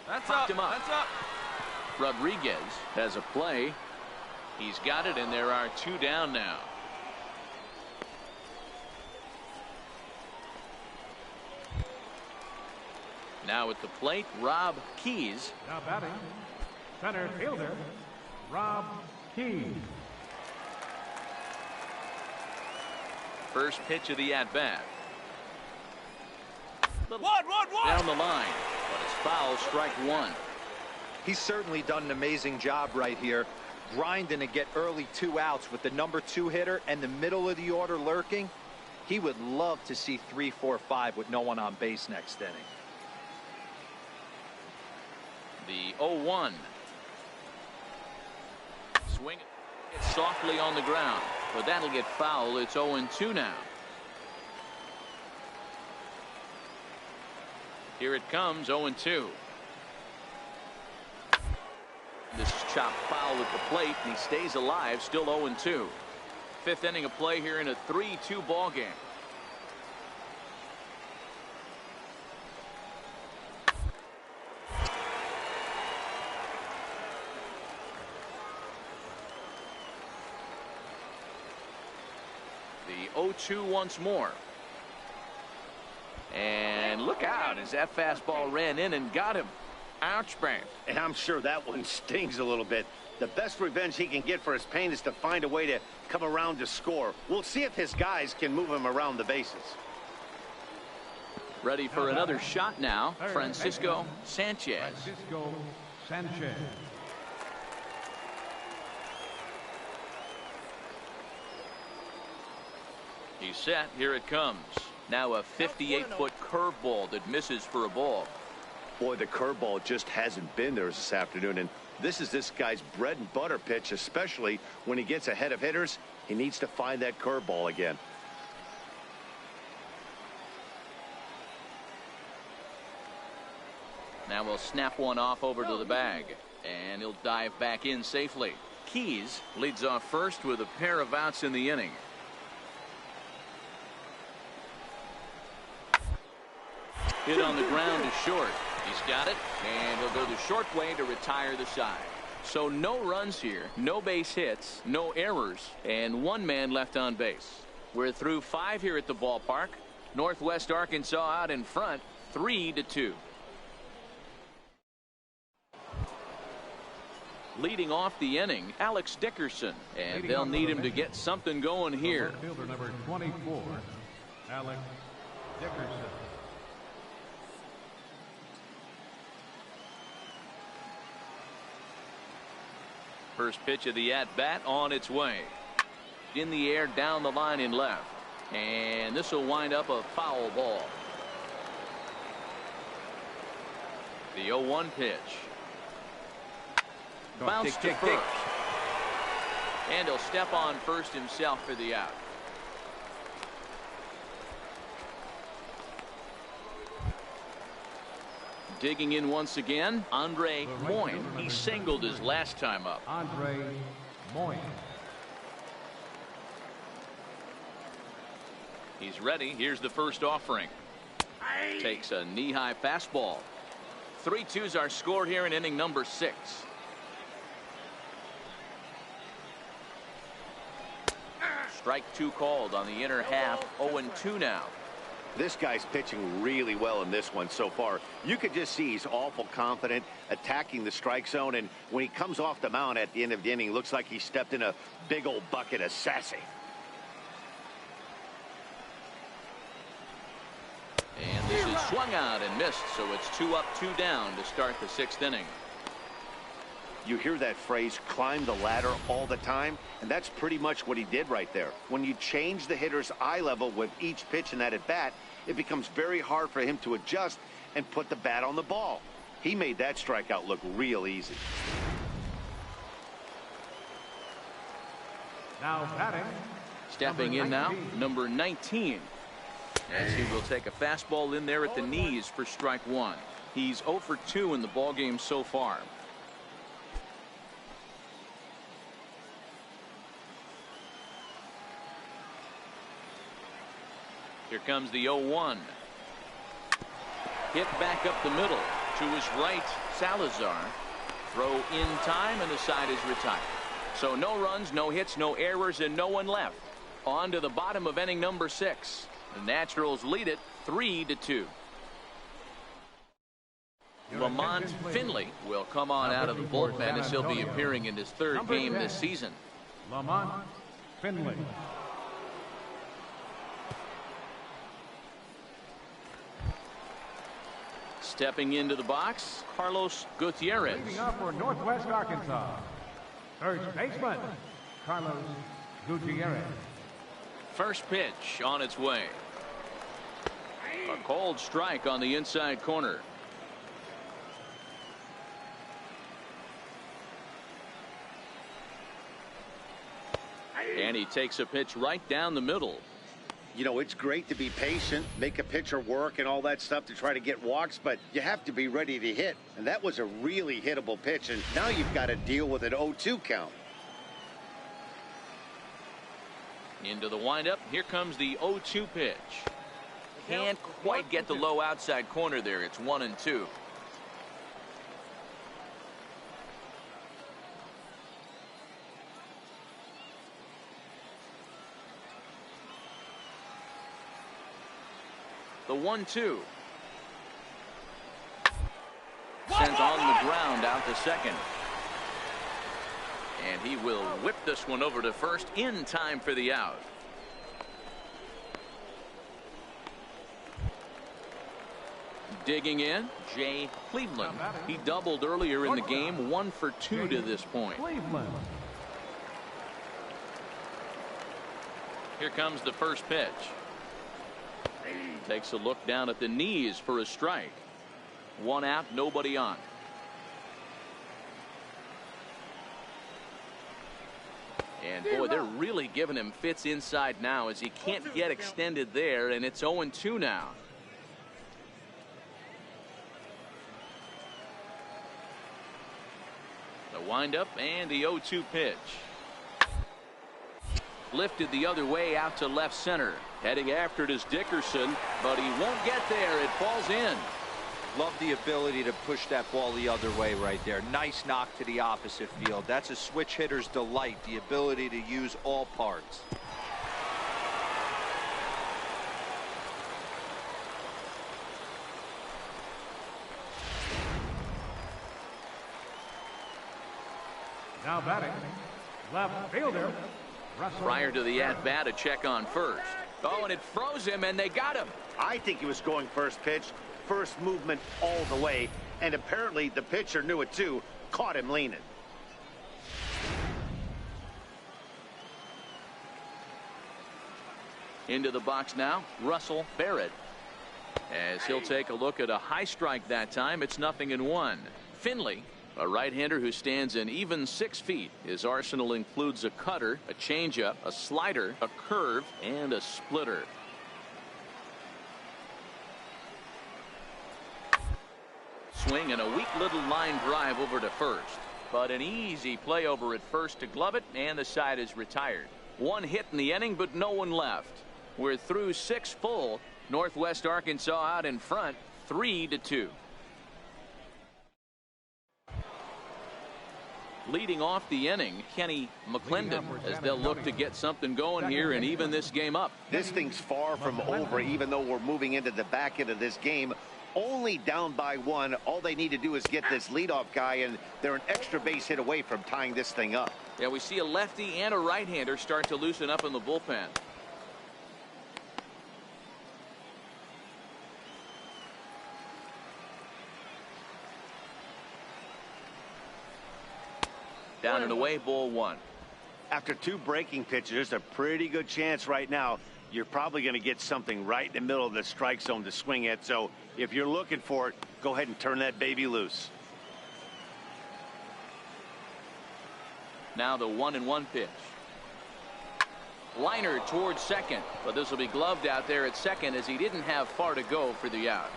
That's Popped up. him up. That's up. Rodriguez has a play. He's got it, and there are 2 down now. Now at the plate, Rob Keys. Now batting, center fielder, Rob Keys. First pitch of the at-bat. One. Down the line, but it's foul, strike 1. He's certainly done an amazing job right here, grinding to get early 2 outs with the number 2 hitter and the middle of the order lurking. He would love to see 3, 4, 5 with no one on base next inning. The 0-1. Swing it softly on the ground, but that'll get foul. It's 0-2 now. Here it comes, 0-2. This is chopped foul at the plate, and he stays alive, still 0-2. 5th inning of play here in a 3-2 ball game. The 0-2 once more. And look out as that fastball ran in and got him. Ouch, bang. And I'm sure that one stings a little bit. The best revenge he can get for his pain is to find a way to come around to score. We'll see if his guys can move him around the bases. Ready for another shot now, Francisco Sanchez. Francisco Sanchez. He's set. Here it comes. Now a 58-foot curveball that misses for a ball. Boy, the curveball just hasn't been there this afternoon, and this is this guy's bread and butter pitch, especially when he gets ahead of hitters. He needs to find that curveball again. Now we'll snap one off over to the bag, and he'll dive back in safely. Keys leads off first with a pair of outs in the inning. Hit on the ground is short. He's got it, and he'll go the short way to retire the side. So no runs here, no base hits, no errors, and 1 man left on base. We're through 5 here at the ballpark. Northwest Arkansas out in front, 3-2. Leading off the inning, Alex Dickerson, and they'll need him to get something going here. Fielder number 24, Alex Dickerson. First pitch of the at-bat on its way. In the air, down the line in left. And this will wind up a foul ball. The 0-1 pitch. Bounce to first. And he'll step on first himself for the out. Digging in once again, Andre Moyne. He singled his last time up. Andre Moyne. He's ready. Here's the first offering. Takes a knee-high fastball. 3-2's our score here in inning number 6. Strike 2 called on the inner half. 0-2 now. This guy's pitching really well in this one so far. You could just see he's awful confident attacking the strike zone, and when he comes off the mound at the end of the inning, looks like he stepped in a big old bucket of sassy. And this is swung out and missed, so it's 2 up, 2 down to start the 6th inning. You hear that phrase, climb the ladder, all the time, and that's pretty much what he did right there. When you change the hitter's eye level with each pitch in that at bat, it becomes very hard for him to adjust and put the bat on the ball. He made that strikeout look real easy. Now batting. Stepping in now, number 19. As he will take a fastball in there at the knees for strike 1. He's 0 for 2 in the ballgame so far. Here comes the 0-1. Hit back up the middle to his right, Salazar. Throw in time, and the side is retired. So no runs, no hits, no errors, and no one left. On to the bottom of inning number 6. The Naturals lead it 3-2. Lamont Finley will come on out of the bullpen as he'll be appearing in his 3rd game this season. Lamont Finley. Stepping into the box, Carlos Gutierrez. Leading off for Northwest Arkansas, first baseman, Carlos Gutierrez. First pitch on its way. A cold strike on the inside corner. And he takes a pitch right down the middle. You know, it's great to be patient, make a pitcher work and all that stuff to try to get walks, but you have to be ready to hit. And that was a really hittable pitch, and now you've got to deal with an 0-2 count. Into the windup. Here comes the 0-2 pitch. Can't quite get the low outside corner there. It's 1-2. The 1-2. Sent on the ground out to second. And he will whip this one over to first in time for the out. Digging in, Jay Cleveland. He doubled earlier in the game, 1 for 2 to this point. Cleveland. Here comes the first pitch. Takes a look down at the knees for a strike. 1 out, nobody on. And boy, they're really giving him fits inside now as he can't get extended there, and it's 0-2 now. The windup and the 0-2 pitch. Lifted the other way out to left center. Heading after it is Dickerson, but he won't get there. It falls in. Love the ability to push that ball the other way right there. Nice knock to the opposite field. That's a switch hitter's delight, the ability to use all parts. Now batting, left fielder, Russell. Prior to the at-bat, a check on first. Oh, and it froze him, and they got him. I think he was going first pitch, first movement all the way, and apparently the pitcher knew it too, caught him leaning. Into the box now, Russell Barrett. As he'll take a look at a high strike that time, it's 0-1. Finley, a right-hander who stands an even 6 feet. His arsenal includes a cutter, a changeup, a slider, a curve, and a splitter. Swing and a weak little line drive over to first. But an easy play over at first to glove it, and the side is retired. 1 hit in the inning, but no one left. We're through 6 full. Northwest Arkansas out in front, 3-2. Leading off the inning, Kenny McClendon, as they'll look to get something going here and even this game up. This thing's far from over, even though we're moving into the back end of this game. Only down by 1. All they need to do is get this leadoff guy, and they're an extra base hit away from tying this thing up. Yeah, we see a lefty and a right-hander start to loosen up in the bullpen. Down and away, ball 1. After 2 breaking pitches, there's a pretty good chance right now you're probably going to get something right in the middle of the strike zone to swing at. So if you're looking for it, go ahead and turn that baby loose. Now the 1-1 pitch. Liner towards second, but this will be gloved out there at second as he didn't have far to go for the out.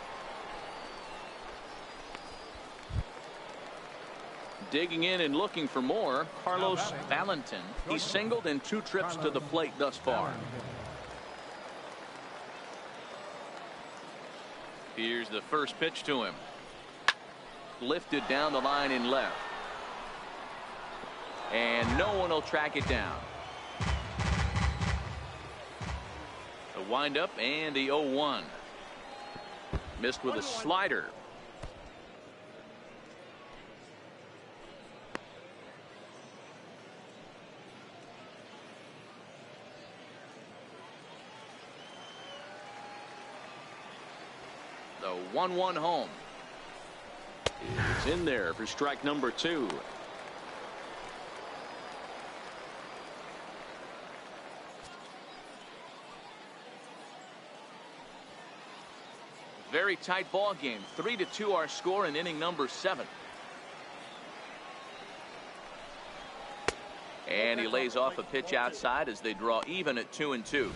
Digging in and looking for more, Carlos Valentin. He's singled in 2 trips to the plate thus far. Here's the first pitch to him. Lifted down the line in left. And no one will track it down. The windup and the 0-1. Missed with a slider. The 1-1 home. It's in there for strike number 2. Very tight ball game. 3-2 our score in inning number 7. And he lays off a pitch outside as they draw even at 2-2.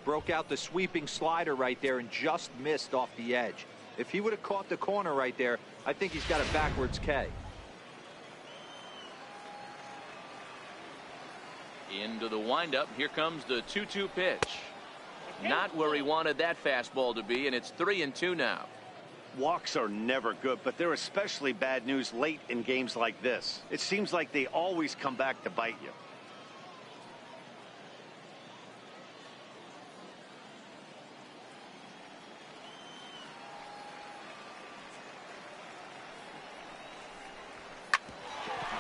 Broke out the sweeping slider right there and just missed off the edge. If he would have caught the corner right there, I think he's got a backwards K. Into the windup. Here comes the 2-2 pitch. Not where he wanted that fastball to be, and it's 3-2 now. Walks are never good, but they're especially bad news late in games like this. It seems like they always come back to bite you.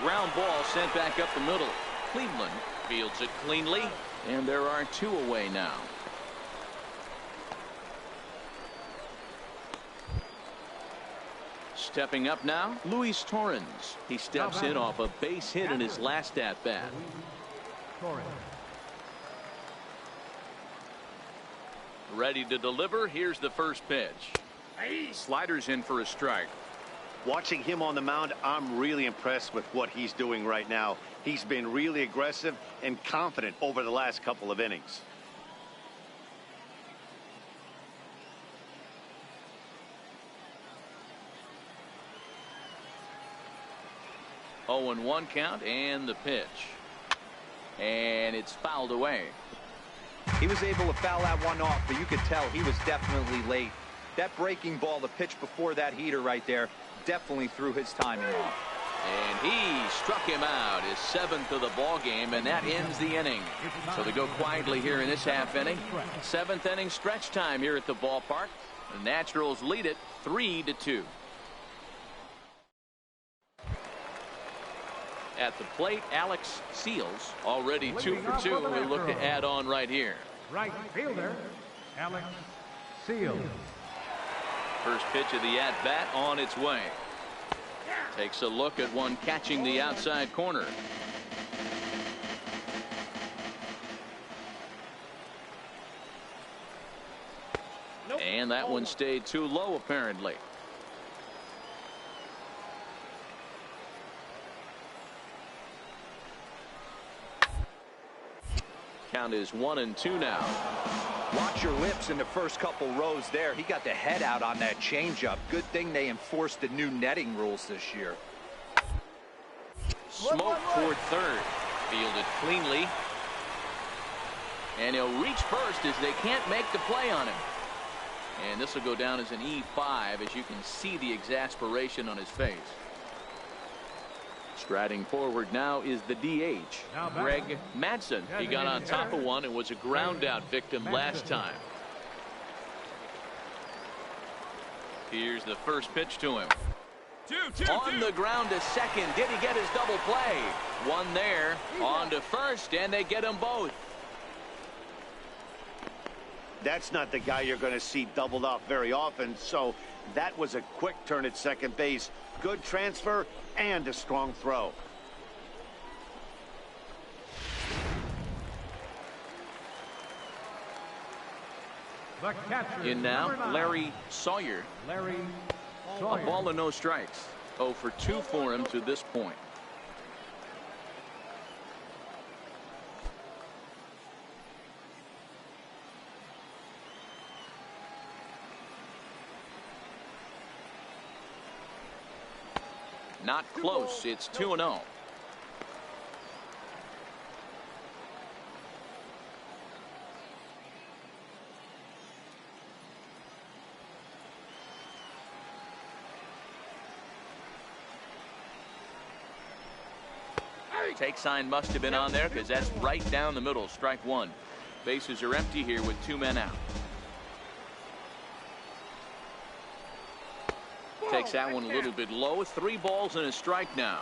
Ground ball sent back up the middle. Cleveland fields it cleanly, and there are 2 away now. Stepping up now, Luis Torrens. He steps in off a base hit in his last at bat. Ready to deliver. Here's the first pitch. Sliders in for a strike. Watching him on the mound, I'm really impressed with what he's doing right now. He's been really aggressive and confident over the last couple of innings. Oh, 0-1 count and the pitch. And it's fouled away. He was able to foul that one off, but you could tell he was definitely late. That breaking ball, the pitch before that heater right there, definitely threw his timing off. And he struck him out, his 7th of the ball game, and that ends the inning. So they go quietly here in this half inning. 7th inning stretch time here at the ballpark. The Naturals lead it 3-2. At the plate, Alex Seals, already 2 for 2. We'll look to add on right here. Right fielder, Alex Seals. First pitch of the at-bat on its way. Takes a look at one catching the outside corner. And that one stayed too low, apparently. Count is 1-2 now. Watch your lips in the first couple rows there. He got the head out on that changeup. Good thing they enforced the new netting rules this year. Smoke toward third. Fielded cleanly. And he'll reach first as they can't make the play on him. And this will go down as an E5 as you can see the exasperation on his face. Striding forward now is the DH, Greg Madsen. He got on top of one and was a ground out victim last time. Here's the first pitch to him. On the ground to second. Did he get his double play? One there. On to first, and they get them both. That's not the guy you're going to see doubled off very often, so that was a quick turn at second base. Good transfer and a strong throw. The catcher, In now, number 9, Larry Sawyer. Larry A Sawyer. ball and no strikes. 0 for 2 for him to this point. Not close. It's 2-0. Take sign must have been on there because that's right down the middle. Strike one. Bases are empty here with 2 men out. Takes that one a little bit low. 3 balls and a strike now.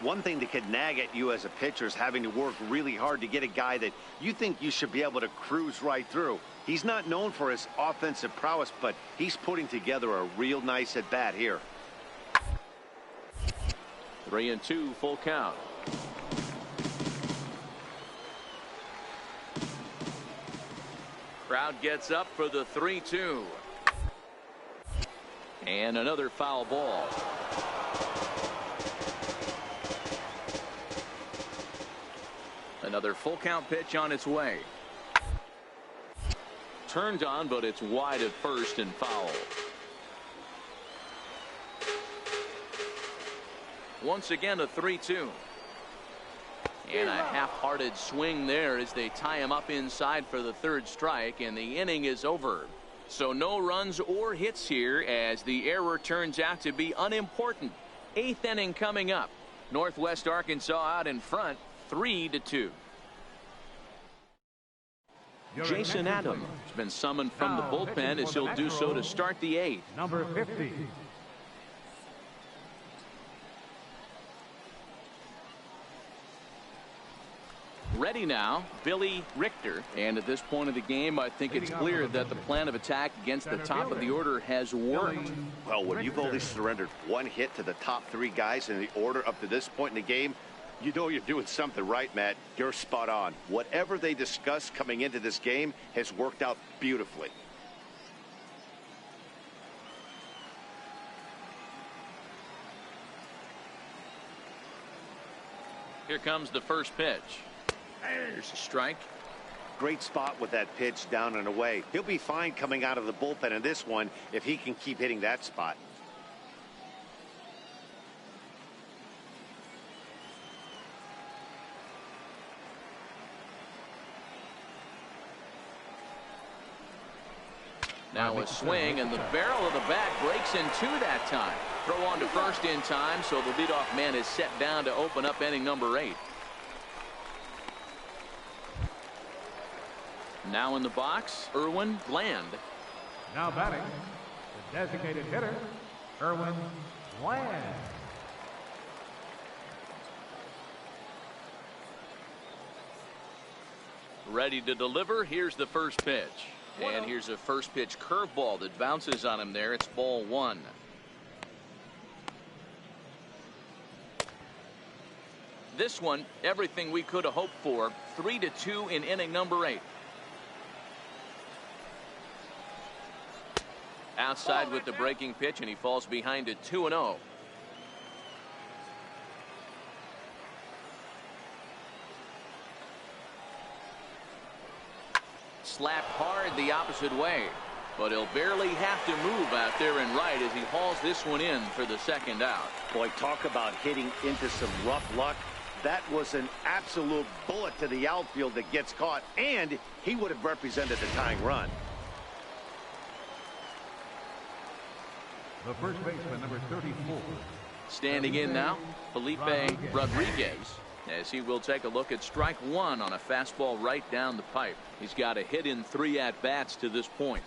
One thing that could nag at you as a pitcher is having to work really hard to get a guy that you think you should be able to cruise right through. He's not known for his offensive prowess, but he's putting together a real nice at bat here. 3-2, full count. Crowd gets up for the 3-2. And another foul ball. Another full count pitch on its way. Turned on, but it's wide at first and foul. Once again, a 3-2. And a half-hearted swing there as they tie him up inside for the 3rd strike, and the inning is over. So no runs or hits here as the error turns out to be unimportant. 8th inning coming up. Northwest Arkansas out in front, 3-2. Jason Adams has been summoned from the bullpen as he'll do so to start the 8th. Number 50. Ready now, Billy Richter. And at this point of the game, I think it's clear that the plan of attack against the top of the order has worked. Well, when you've only surrendered 1 hit to the top 3 guys in the order up to this point in the game, you know you're doing something right, Matt. You're spot on. Whatever they discussed coming into this game has worked out beautifully. Here comes the first pitch. There's a strike. Great spot with that pitch down and away. He'll be fine coming out of the bullpen in this one if he can keep hitting that spot. Now a swing, and the barrel of the bat breaks in 2 that time. Throw on to first in time, so the leadoff man is set down to open up inning number 8. Now in the box, Erwin Bland. Now batting, the designated hitter, Erwin Bland. Ready to deliver. Here's the first pitch. And here's a first pitch curveball that bounces on him there. It's ball 1. This one, everything we could have hoped for. 3-2 in inning number 8. Outside with the breaking pitch, and he falls behind it 2-0. Slapped hard the opposite way, but he'll barely have to move out there and right as he hauls this one in for the 2nd out. Boy, talk about hitting into some rough luck. That was an absolute bullet to the outfield that gets caught, and he would have represented the tying run. The first baseman, number 34. Standing in now, Felipe Rodriguez, as he will take a look at strike 1 on a fastball right down the pipe. He's got a hit in 3 at-bats to this point.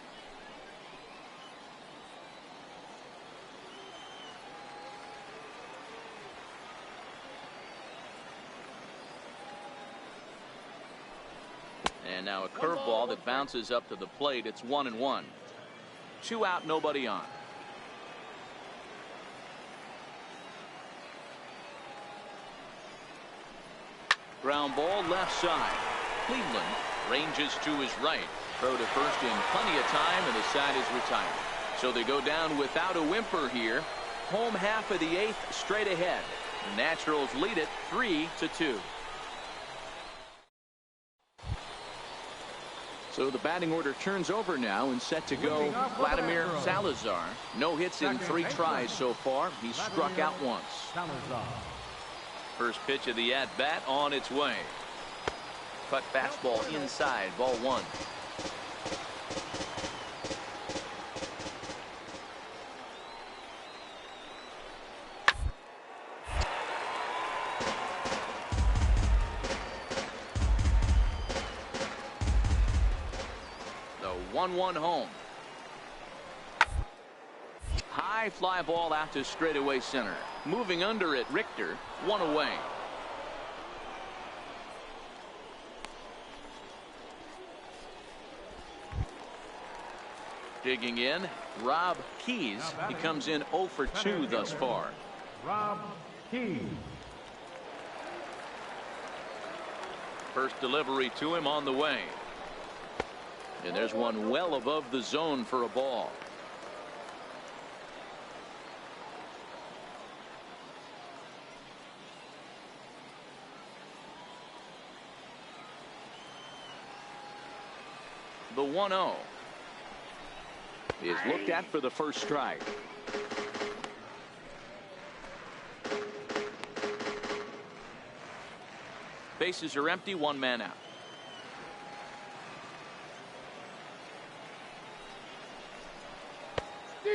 And now a curveball that bounces up to the plate. It's 1-1. 2 out, nobody on. Ground ball left side. Cleveland ranges to his right. Throw to first in plenty of time, and the side is retired. So they go down without a whimper here. Home half of the 8th straight ahead. The Naturals lead it 3-2. So the batting order turns over now and set to go. Vladimir Salazar. No hits in 3 tries so far. He's struck out once. First pitch of the at-bat on its way. Cut fastball inside, ball 1. 1-1 home. High fly ball out to straightaway center. Moving under it, Richter, 1 away. Digging in, Rob Keys. He comes in 0 for 2 thus far. Rob Keys. First delivery to him on the way. And there's one well above the zone for a ball. The 1-0 is looked at for the first strike. Bases are empty, 1 man out.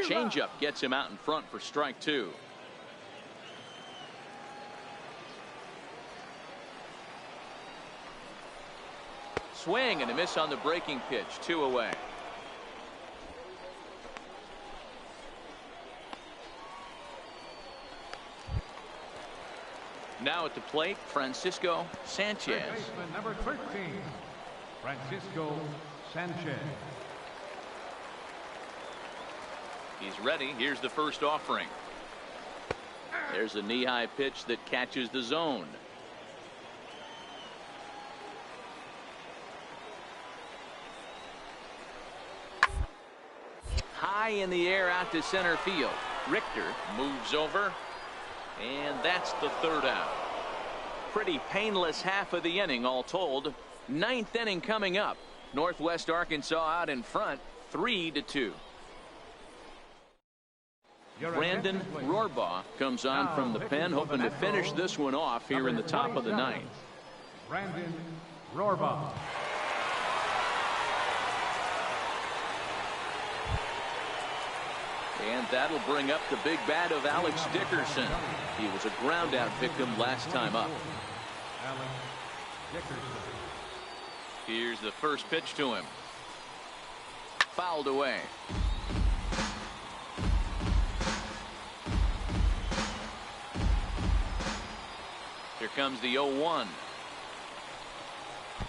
Changeup gets him out in front for strike 2. Swing and a miss on the breaking pitch, 2 away. Now at the plate, Francisco Sanchez. Baseman number 13, Francisco Sanchez. He's ready. Here's the first offering. There's a knee-high pitch that catches the zone. High in the air out to center field. Richter moves over. And that's the 3rd out. Pretty painless half of the inning all told. 9th inning coming up. Northwest Arkansas out in front, 3-2. Brandon Rohrbaugh comes on from the pen, hoping to finish this one off here in the top of the 9th. Brandon Rohrbaugh. And that'll bring up the big bat of Alex Dickerson. He was a ground out victim last time up. Alex Dickerson. Here's the first pitch to him. Fouled away. Here comes the 0-1.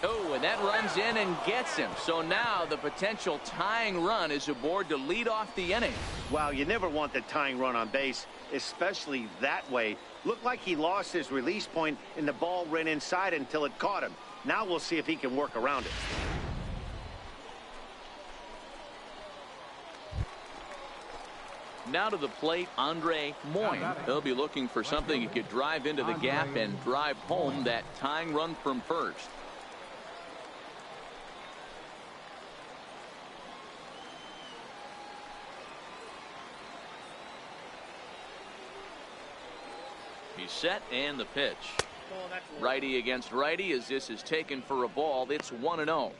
Oh, and that runs in and gets him. So now the potential tying run is aboard to lead off the inning. Well, you never want the tying run on base, especially that way. Looked like he lost his release point and the ball ran inside until it caught him. Now we'll see if he can work around it. Now to the plate, Andre Moyne. He'll be looking for something he could drive into the gap and drive home that tying run from first. He's set and the pitch. Righty against righty as this is taken for a ball. It's 1-0.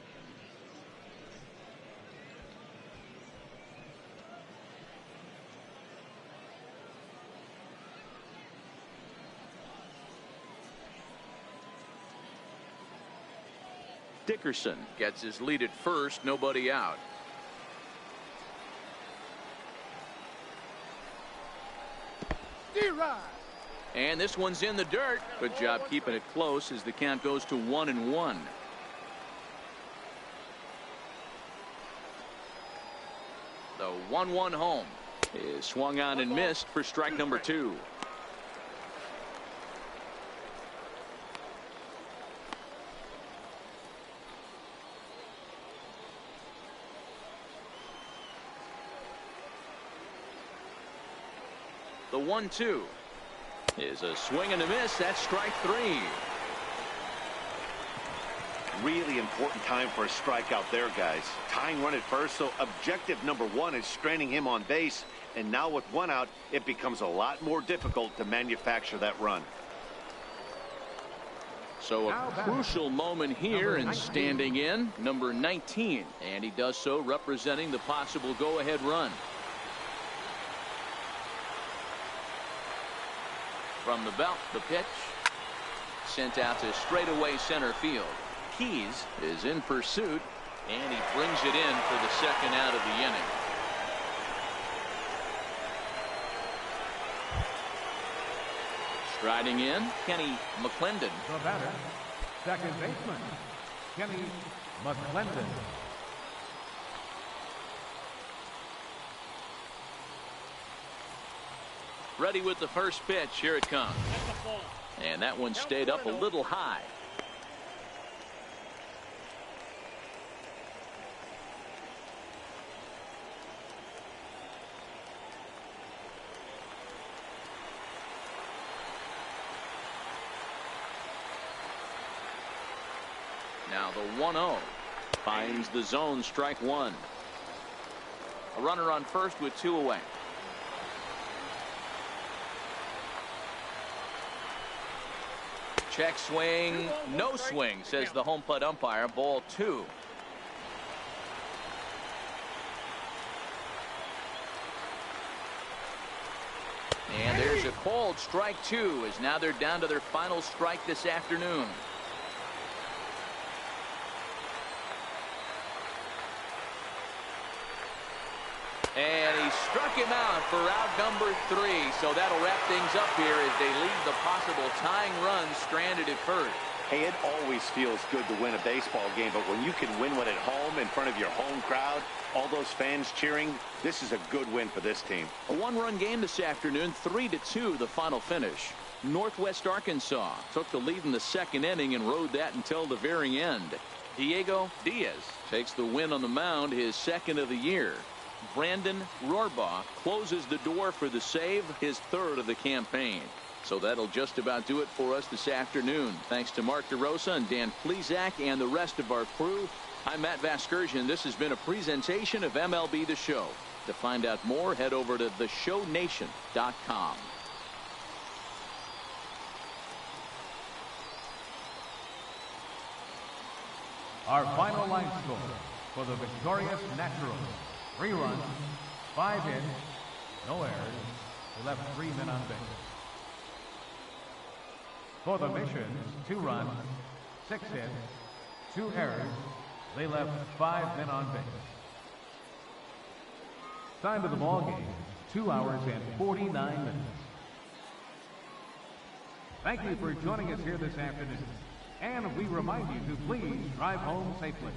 Dickerson gets his lead at first, nobody out. And this one's in the dirt. Good job keeping it close as the count goes to 1-1. The 1-1 home is swung on and missed for strike number 2. The 1-2 is a swing and a miss. That's strike 3. Really important time for a strikeout there, guys. Tying run at first, so objective number 1 is straining him on base. And now with 1 out, it becomes a lot more difficult to manufacture that run. So a crucial moment here, and standing in, number 19. And he does so representing the possible go-ahead run. From the belt, the pitch sent out to straightaway center field. Keys is in pursuit. And he brings it in for the second out of the inning. Striding in, Kenny McClendon. The batter, second baseman, Kenny McClendon. Ready with the first pitch. Here it comes. And that one stayed up a little high. Now the 1-0 finds the zone, strike one. A runner on first with two away. Check swing, no swing, says the home plate umpire. Ball two. And there's a called strike two, as now they're down to their final strike this afternoon. And he struck him out for out number 3. So that'll wrap things up here as they leave the possible tying run stranded at first. Hey, it always feels good to win a baseball game, but when you can win one at home in front of your home crowd, all those fans cheering, this is a good win for this team. A one-run game this afternoon, 3-2 the final finish. Northwest Arkansas took the lead in the second inning and rode that until the very end. Diego Diaz takes the win on the mound, his second of the year. Brandon Rohrbaugh closes the door for the save, his third of the campaign. So that'll just about do it for us this afternoon. Thanks to Mark DeRosa and Dan Plesac and the rest of our crew. I'm Matt Vasgersian. This has been a presentation of MLB The Show. To find out more, head over to theshownation.com. Our final line score for the victorious Naturals. 3 runs, 5 hits, no errors. They left 3 men on base. For the Missions, 2 runs, 6 hits, 2 errors. They left 5 men on base. Time of the ball game, 2 hours and 49 minutes. Thank you for joining us here this afternoon. And we remind you to please drive home safely.